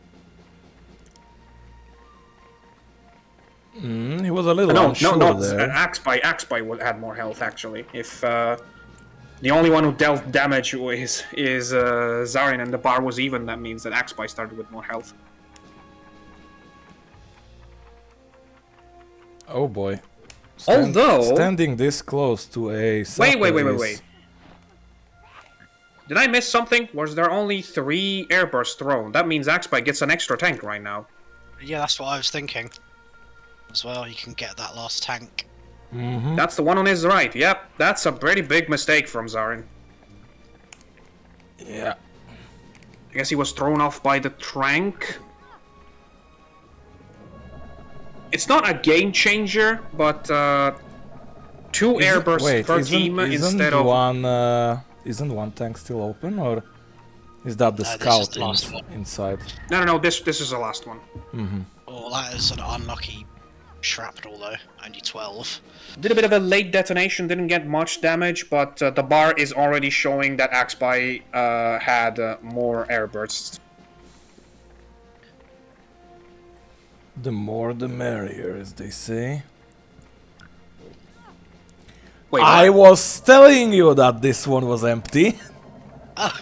He was a little No, unsure no, there. AxBy had more health actually. If the only one who dealt damage is Zarin and the bar was even, that means that AxBy started with more health. Oh boy. Although... Standing this close to a sapper Wait. Did I miss something? Was there only 3 airbursts thrown? That means AxBy gets an extra tank right now. Yeah, that's what I was thinking. As well, you can get that last tank. Mm-hmm. That's the one on his right. Yep, that's a pretty big mistake from Zarin. Yeah. I guess he was thrown off by the trank. It's not a game changer, but 2 airbursts per team instead of... Isn't one tank still open, or is that the This is scout the last one. inside? No, this is the last one. Mm-hmm. Oh, that is an unlucky shrapnel though. Only 12. Did a bit of a late detonation, didn't get much damage, but the bar is already showing that AxBy had more airbursts. The more the merrier, as they say. Wait, I was telling you that this one was empty. Oh,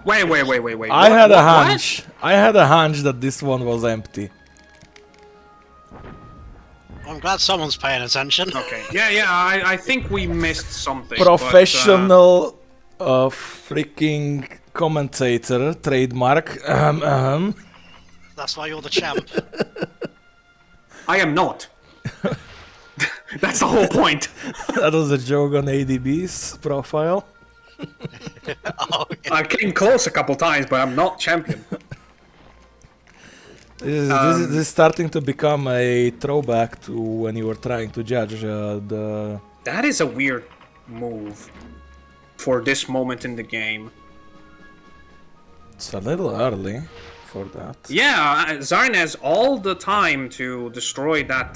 wait. I had a hunch. I had a hunch that this one was empty. I'm glad someone's paying attention. Okay. Yeah. I think we missed something. Professional freaking commentator trademark. That's why you're the champ. I am not. That's the whole point. That was a joke on ADB's profile. Oh, yeah. I came close a couple times, but I'm not champion. This is starting to become a throwback to when you were trying to judge the... That is a weird move for this moment in the game. It's a little early for that. Yeah, Zarin has all the time to destroy that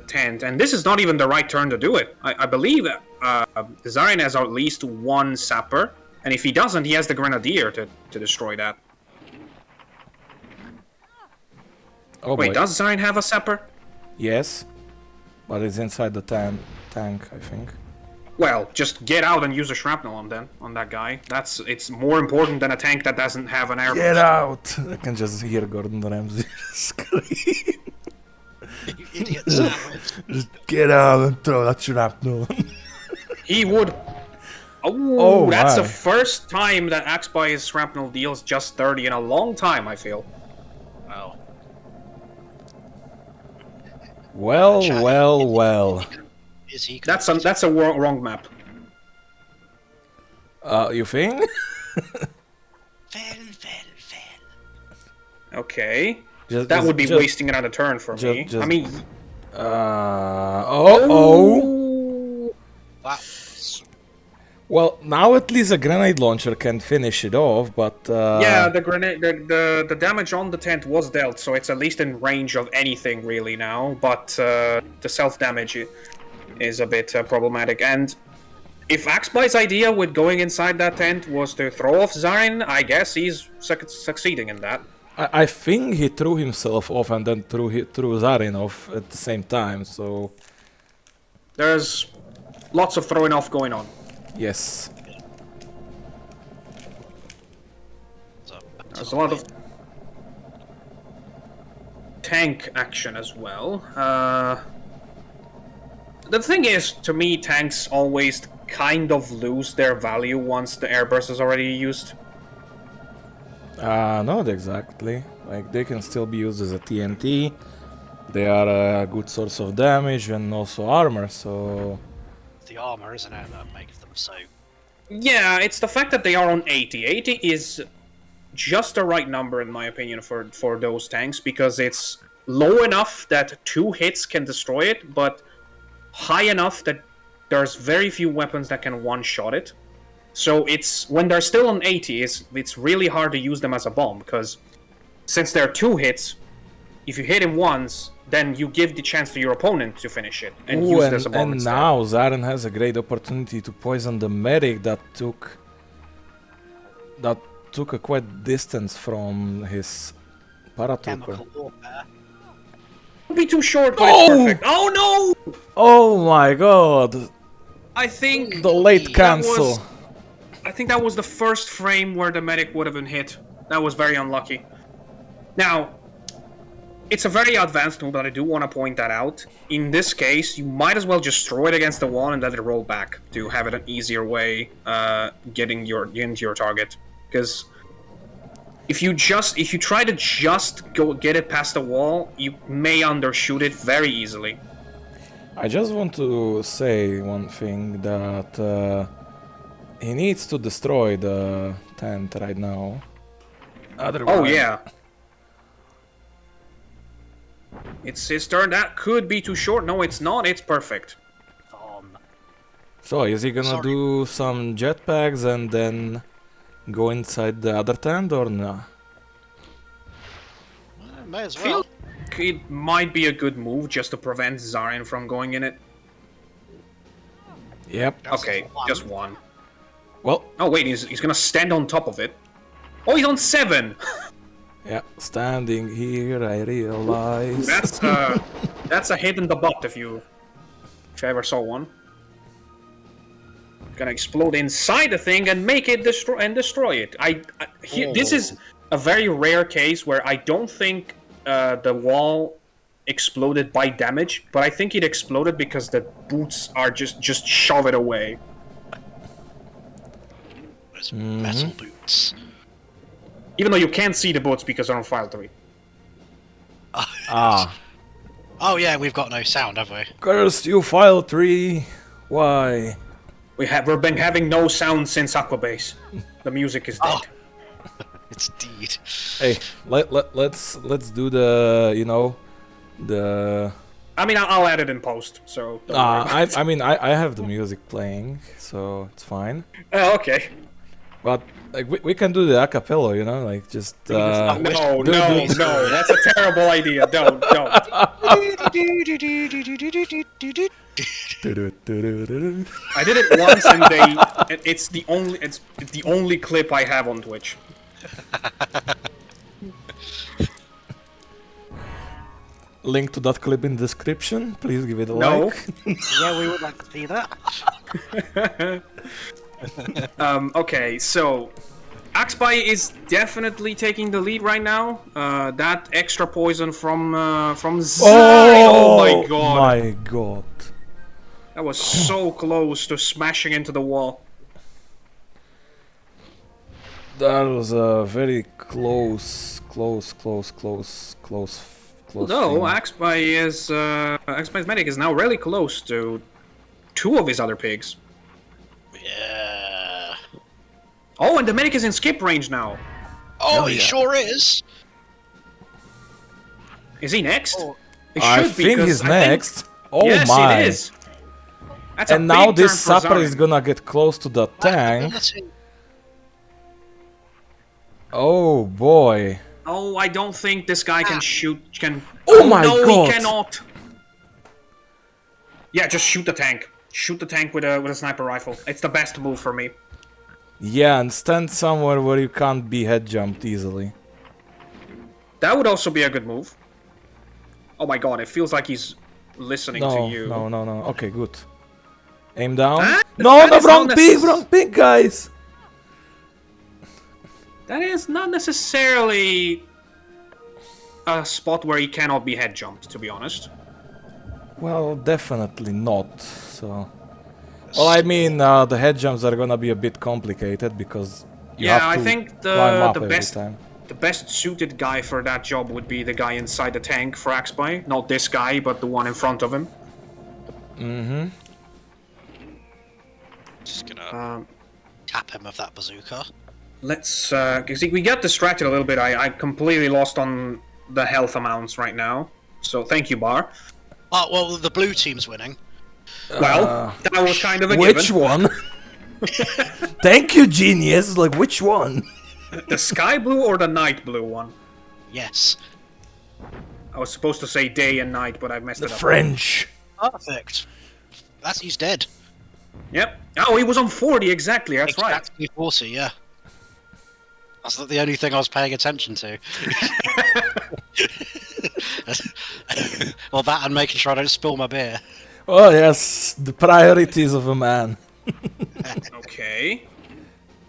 tent, and this is not even the right turn to do it. I believe Zarin has at least 1 sapper, and if he doesn't, he has the grenadier to destroy that. Oh Wait, boy. does Zarin have a sapper? Yes, but it's inside the tank, I think. Well, just get out and use a shrapnel on that guy. It's more important than a tank that doesn't have an air. Get out! I can just hear Gordon Ramsay scream. You idiots. Just get out and throw that shrapnel. He would. Oh, that's my. the first time that AxBy's shrapnel deals just 30 in a long time, I feel. Well, Chat, well, well. Is he? That's a wrong map. You think? Fail. Okay. Just- That just- would be just- wasting another turn for me. just- I mean, oh. Wow. Well, now at least a grenade launcher can finish it off, but yeah, the grenade, the damage on the tent was dealt, so it's at least in range of anything really now. But the self damage is a bit problematic. And if AxBy's idea with going inside that tent was to throw off Zarin, I guess he's succeeding in that. I think he threw himself off and then threw Zarin off at the same time. So There's lots of throwing off going on. yes. There's a lot of tank action as well. The thing is, to me, tanks always kind of lose their value once the airburst is already used. Not exactly. Like they can still be used as a TNT. They are a good source of damage and also armor. So The armor, isn't it, that makes them so. Yeah, it's the fact that they are on 80. 80 is just the right number, in my opinion, for those tanks, because it's low enough that 2 hits can destroy it, but high enough that there's very few weapons that can one-shot it. So it's when they're still on 80, it's really hard to use them as a bomb, because since they're 2 hits, if you hit him once, then you give the chance to your opponent to finish it and use it as a bomb and instead. now Zarin has a great opportunity to poison the medic that took a quite distance from his paratrooper. Chemical warfare. It'll be too short, but Oh! it's perfect. Oh no! Oh my god! I think The late that cancel. was- I think that was the first frame where the medic would have been hit. That was very unlucky. Now, it's a very advanced move, but I do want to point that out. In this case, you might as well just throw it against the wall and let it roll back to have it an easier way getting into your target. Because if you try to just go get it past the wall, you may undershoot it very easily. I just want to say one thing that he needs to destroy the tent right now. Otherwise, Oh yeah. It's his turn. That could be too short. No, it's not. It's perfect. So is he gonna Sorry. do some jetpacks and then go inside the other tent or no? May as Feel well. it might be a good move just to prevent Zarin from going in it. Yep. Okay, one. just one. Well, Oh wait, he's gonna stand on top of it. Oh, he's on 7. yeah. Standing here, I realize. That's a hit in the butt if you ever saw one. Gonna explode inside the thing and make it destroy it. This is a very rare case where I don't think the wall exploded by damage, but I think it exploded because the boots are just shove it away. Those metal boots. Even though you can't see the boots because they're on file 3. Ah, Oh yeah, we've got no sound, have we? curse you, file 3. Why? We've been having no sound since AxBy. The music is dead. Oh. It's deed. Hey, let's do the the. I mean, I'll add it in post, so. Don't worry. I mean I have the music playing, so it's fine. Oh, okay. But like we can do the acapella, like just. No, do- that's a terrible idea. Don't. I did it once, and it's the only clip I have on Twitch. Link to that clip in description. Please give it a No. like. Yeah, we would like to see that. Okay, so AxBy is definitely taking the lead right now. That extra poison from Zarin. Oh my god, My god. that was so close to smashing into the wall. That was a very close close Although thing. AxBy's medic is now really close to 2 of his other pigs. Yeah. Oh, and the medic is in skip range now. Oh, Oh, he yeah. sure is. Is he next? Oh. It I should be, think 'cause he's I think- next. Oh yes, my! it is. That's And a now big this turn for supper is Zarin. gonna get close to the tank. Oh boy! Oh, I don't think this guy can shoot. Oh my no, God. he cannot. Yeah, just shoot the tank. Shoot the tank with a sniper rifle. It's the best move for me. Yeah, and stand somewhere where you can't be head jumped easily. That would also be a good move. Oh my god, it feels like he's listening to you. No. Okay, good. Aim down. That- No, that no, is wrong not pig, necess- wrong pig, guys. That is not necessarily a spot where he cannot be head jumped, to be honest. Well, definitely not. So, well, I mean, the head jumps are gonna be a bit complicated because you Yeah, have I to think climb up the every best time. the best suited guy for that job would be the guy inside the tank for AxBy. Not this guy, but the one in front of him. Just gonna tap him with that bazooka. Let's see, we got distracted a little bit. I completely lost on the health amounts right now. So thank you, Bar. Oh, well, the blue team's winning. Well, that was kind of a Which given. one? Thank you, genius. Like, which one? The sky blue or the night blue one? Yes. I was supposed to say day and night, but I messed The it up. French. Perfect. He's dead. Yep. Oh, he was on 40 exactly. That's right. Exactly 40, yeah. That's the only thing I was paying attention to. Well, that and making sure I don't spill my beer. Oh yes, the priorities of a man. Okay.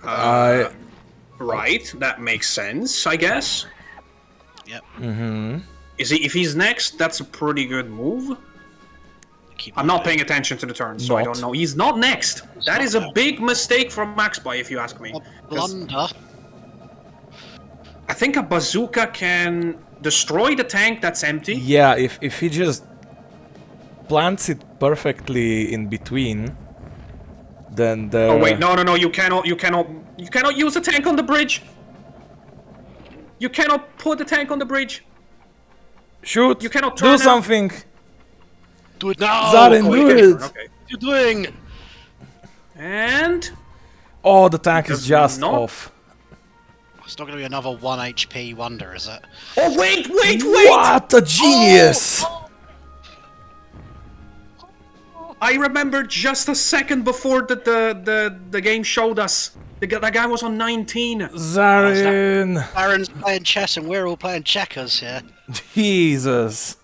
I. Right. That makes sense, I guess. Yep. Is he? If he's next, that's a pretty good move. Keep I'm my not beer. paying attention to the turn, so I Not. don't know. He's not next. That not is a now. big mistake from AxBy, if you ask me. A 'Cause blunder. I think a bazooka can destroy the tank that's empty. Yeah, if he just plants it perfectly in between, then the. Oh wait, no, you cannot use the tank on the bridge. You cannot put the tank on the bridge. Shoot! You cannot do turn out- something. Do it now! Zarin, Oh, do you can it! turn, okay. What are you doing? And Oh, the tank is Does just not- off. It's not going to be another 1 HP wonder, is it? oh wait! What a genius! I remember just a second before the game showed us. That guy was on 19. Zarin! Aaron's playing chess and we're all playing checkers here. Jesus!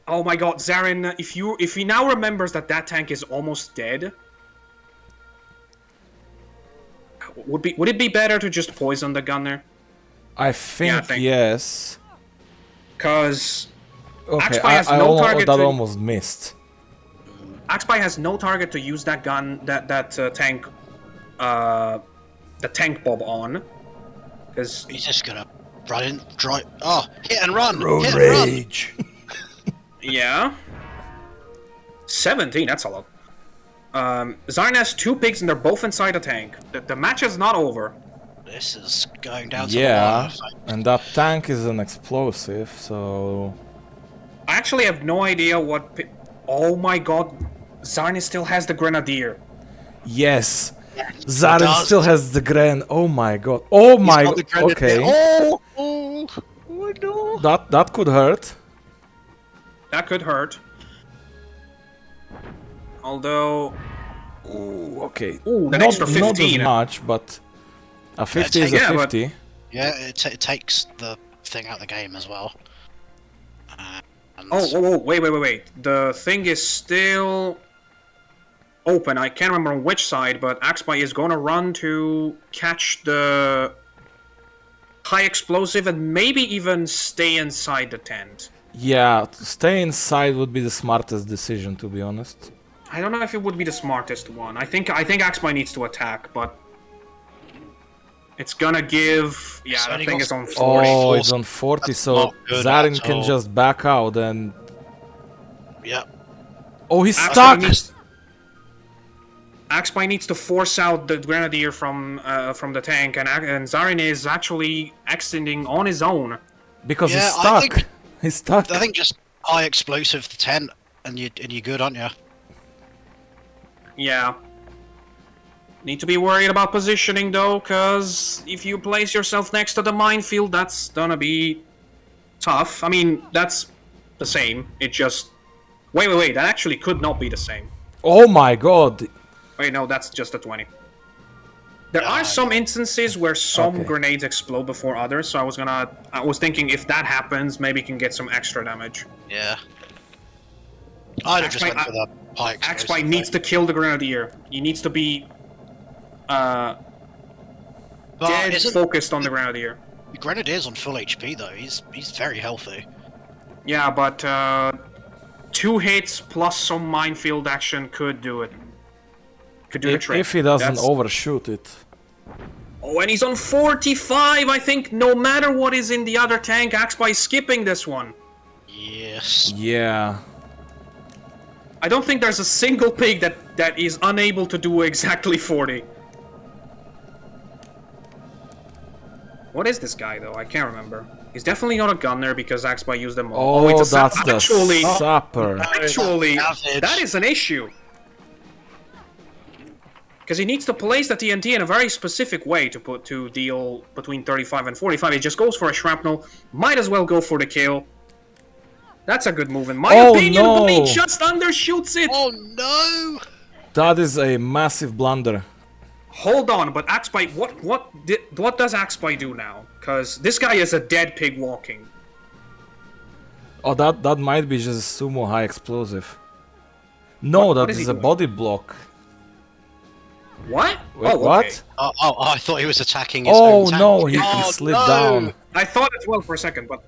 Oh my god, Zarin! If he now remembers that tank is almost dead, would it be better to just poison the gunner? I think think- yes. Cause Okay, AxBy has I no almost, target that to- almost missed. AxBy has no target to use that gun, tank, the tank bob on. Because He's just going to run in, drive. Oh, hit and run! Road hit and run! rage! yeah, 17. That's a lot. Zarin has 2 pigs and they're both inside the tank. The match is not over. This is going down to the Yeah, wire. and that tank is an explosive, so. I actually have no idea what. Oh my god, Zarin still has the grenadier. Yes! He Zarin does. still has the grand. Oh my god. Oh He's my got the god. grenade Okay. there. Oh no! That could hurt. That could hurt. Although, Ooh, okay. Ooh, an not, extra not as 15. much, but a 50 is a yeah, but- 50. Yeah, it takes the thing out of the game as well. And oh, wait. The thing is still open. I can't remember on which side, but AxBy is going to run to catch the high explosive and maybe even stay inside the tent. Yeah, to stay inside would be the smartest decision, to be honest. I don't know if it would be the smartest one. I think AxBy needs to attack, but It's gonna give... Yeah, It's that only thing got is on 40. Oh, it's on 40, That's so not good Zarin at can all. just back out and... Yep. Oh, he's AxBy stuck! AxBy needs to force out the Grenadier from the tank, and Zarin is actually extending on his own. Because Yeah, he's I stuck! think- He's stuck! I think just high explosive to 10 and you're good, aren't you? Yeah. Need to be worried about positioning though, cause if you place yourself next to the minefield, that's gonna be tough. I mean, that's the same. It just... Wait, that actually could not be the same. Oh my god! Wait, no, that's just a 20. There are some instances where some Okay. grenades explode before others, so I was thinking if that happens, maybe you can get some extra damage. Yeah. I'd have just AxBy- went for the high explosive. AxBy needs to kill the Grenadier. He needs to be But dead isn't focused on the Grenadier. the Grenadier's on full HP though? He's very healthy. Yeah, but 2 hits plus some minefield action could do it. Could do the trick. If he doesn't That's- overshoot it. Oh, and he's on 45! I think no matter what is in the other tank, AxBy is skipping this one. Yes. Yeah. I don't think there's a single pig that is unable to do exactly 40. What is this guy, though? I can't remember. He's definitely not a gunner because AxBy used them all. Oh, it's a that's the actually, sapper. actually, Savage. that is an issue. Because he needs to place the TNT in a very specific way to deal between 35 and 45. He just goes for a shrapnel. Might as well go for the kill. That's a good move in my Oh, opinion, no. but he just undershoots it. Oh no! That is a massive blunder. Hold on, but AxBy, what does AxBy do now? Because this guy is a dead pig walking. Oh, that might be just sumo high explosive. No, What that is he is a doing? body block. What? Wait, oh, what? okay. Oh, I thought he was attacking his Oh own tank. no, he Oh, slid no! down. I thought as well for a second, but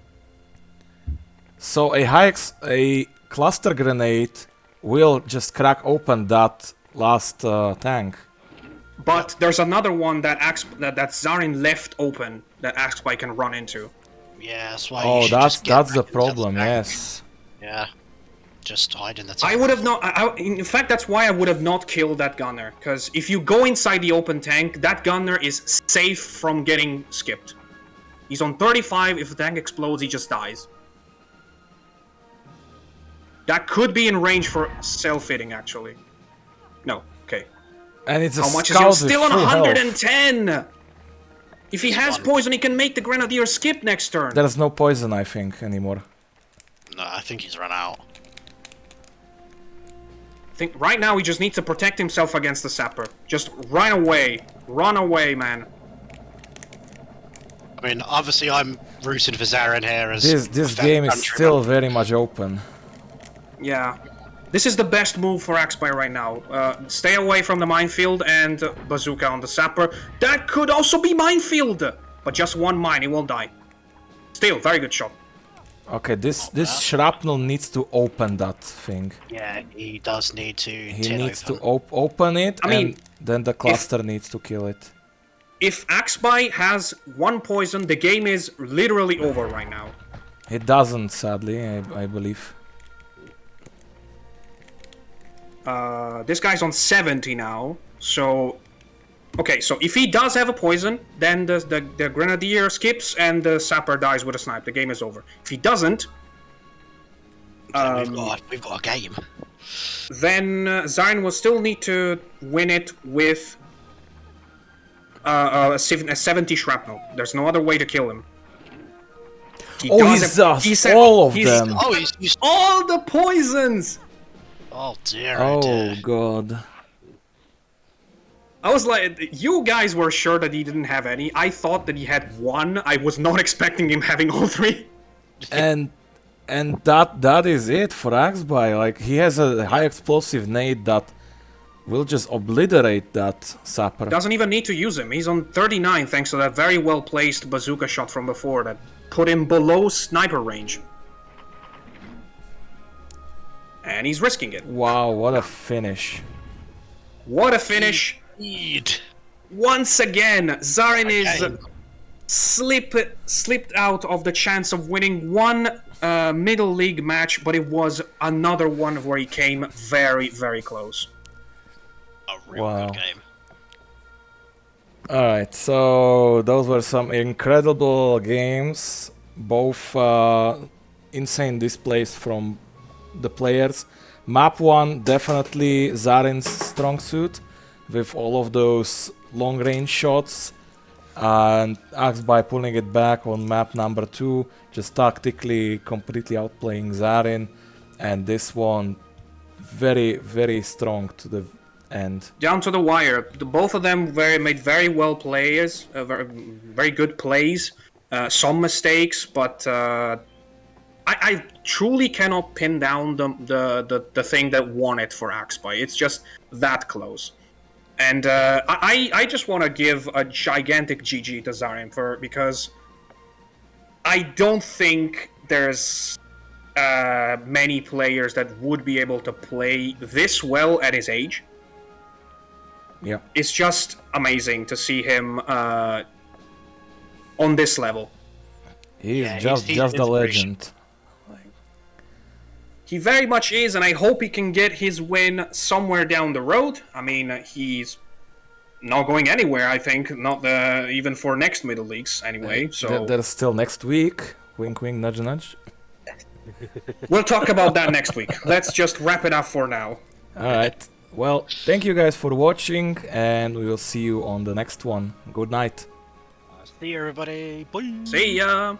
So a cluster grenade will just crack open that last tank. there's another one that that Zarin left open that AxBy can run into. Yeah, that's why. Oh, you should just get that's the back into problem. tank. Yes. Yeah. Just hide in the I tank. would have not. In fact, that's why I would have not killed that gunner. Because if you go inside the open tank, that gunner is safe from getting skipped. He's on 35. If the tank explodes, he just dies. That could be in range for self-hitting, actually. No. Okay. And it's a How much is scout he? with Still on full health. 110. If he has poison, he can make the Grenadier skip next turn. There's no poison, I think, anymore. No, I think he's run out. I think right now he just needs to protect himself against the sapper. Just run away, man. I mean, obviously I'm rooting for Zarin here as This a fellow game is countryman. still very much open. Yeah. This is the best move for AxBy right now. Stay away from the minefield and bazooka on the sapper. That could also be minefield! But just one mine, he won't die. Still, very good shot. Okay, this shrapnel needs to open that thing. Yeah, he does need to. He needs to open it, I mean, and then the cluster needs to kill it. If AxBy has one poison, the game is literally over right now. It doesn't, sadly, I believe. This guy's on 70 now, so... Okay, so if he does have a poison, then the Grenadier skips and the Sapper dies with a snipe. The game is over. If he doesn't... we've got a game. Then Zarin will still need to win it with a 70 shrapnel. There's no other way to kill him. He Oh, does he's have- he's had- all of he's- them. Oh, he's All the poisons! oh dear, Oh dear. god. I was like, you guys were sure that he didn't have any. I thought that he had one. I was not expecting him having all three. And that is it for AxBy. Like, he has a high explosive nade that will just obliterate that sapper. Doesn't even need to use him. He's on 39 thanks to that very well placed bazooka shot from before that put him below sniper range. And he's risking it. Wow, what a finish. What a finish. Indeed. once again, Zarin is Okay. slipped out of the chance of winning one middle league match, but it was another one where he came very, very close. A real Wow. good game. Alright, so those were some incredible games, both insane displays from the players. Map 1 definitely Zarin's strong suit, with all of those long range shots, and AxBy pulling it back on map number 2, just tactically completely outplaying Zarin, and this one very, very strong to the end. Down to the wire. Both of them made very well players, very good plays. Some mistakes, but I truly cannot pin down the thing that won it for AxBy. It's just that close. And I just want to give a gigantic GG to Zarin because I don't think there's many players that would be able to play this well at his age. Yeah. It's just amazing to see him on this level. He's Yeah, just he's a inspiration. legend. He very much is, and I hope he can get his win somewhere down the road. I mean, he's not going anywhere, I think, not even for next Middle Leagues anyway. So There's still next week. Wink, wink, nudge, nudge. we'll talk about that next week. Let's just wrap it up for now. Alright. Well, thank you guys for watching, and we will see you on the next one. Good night. See you, everybody. Bye. See ya!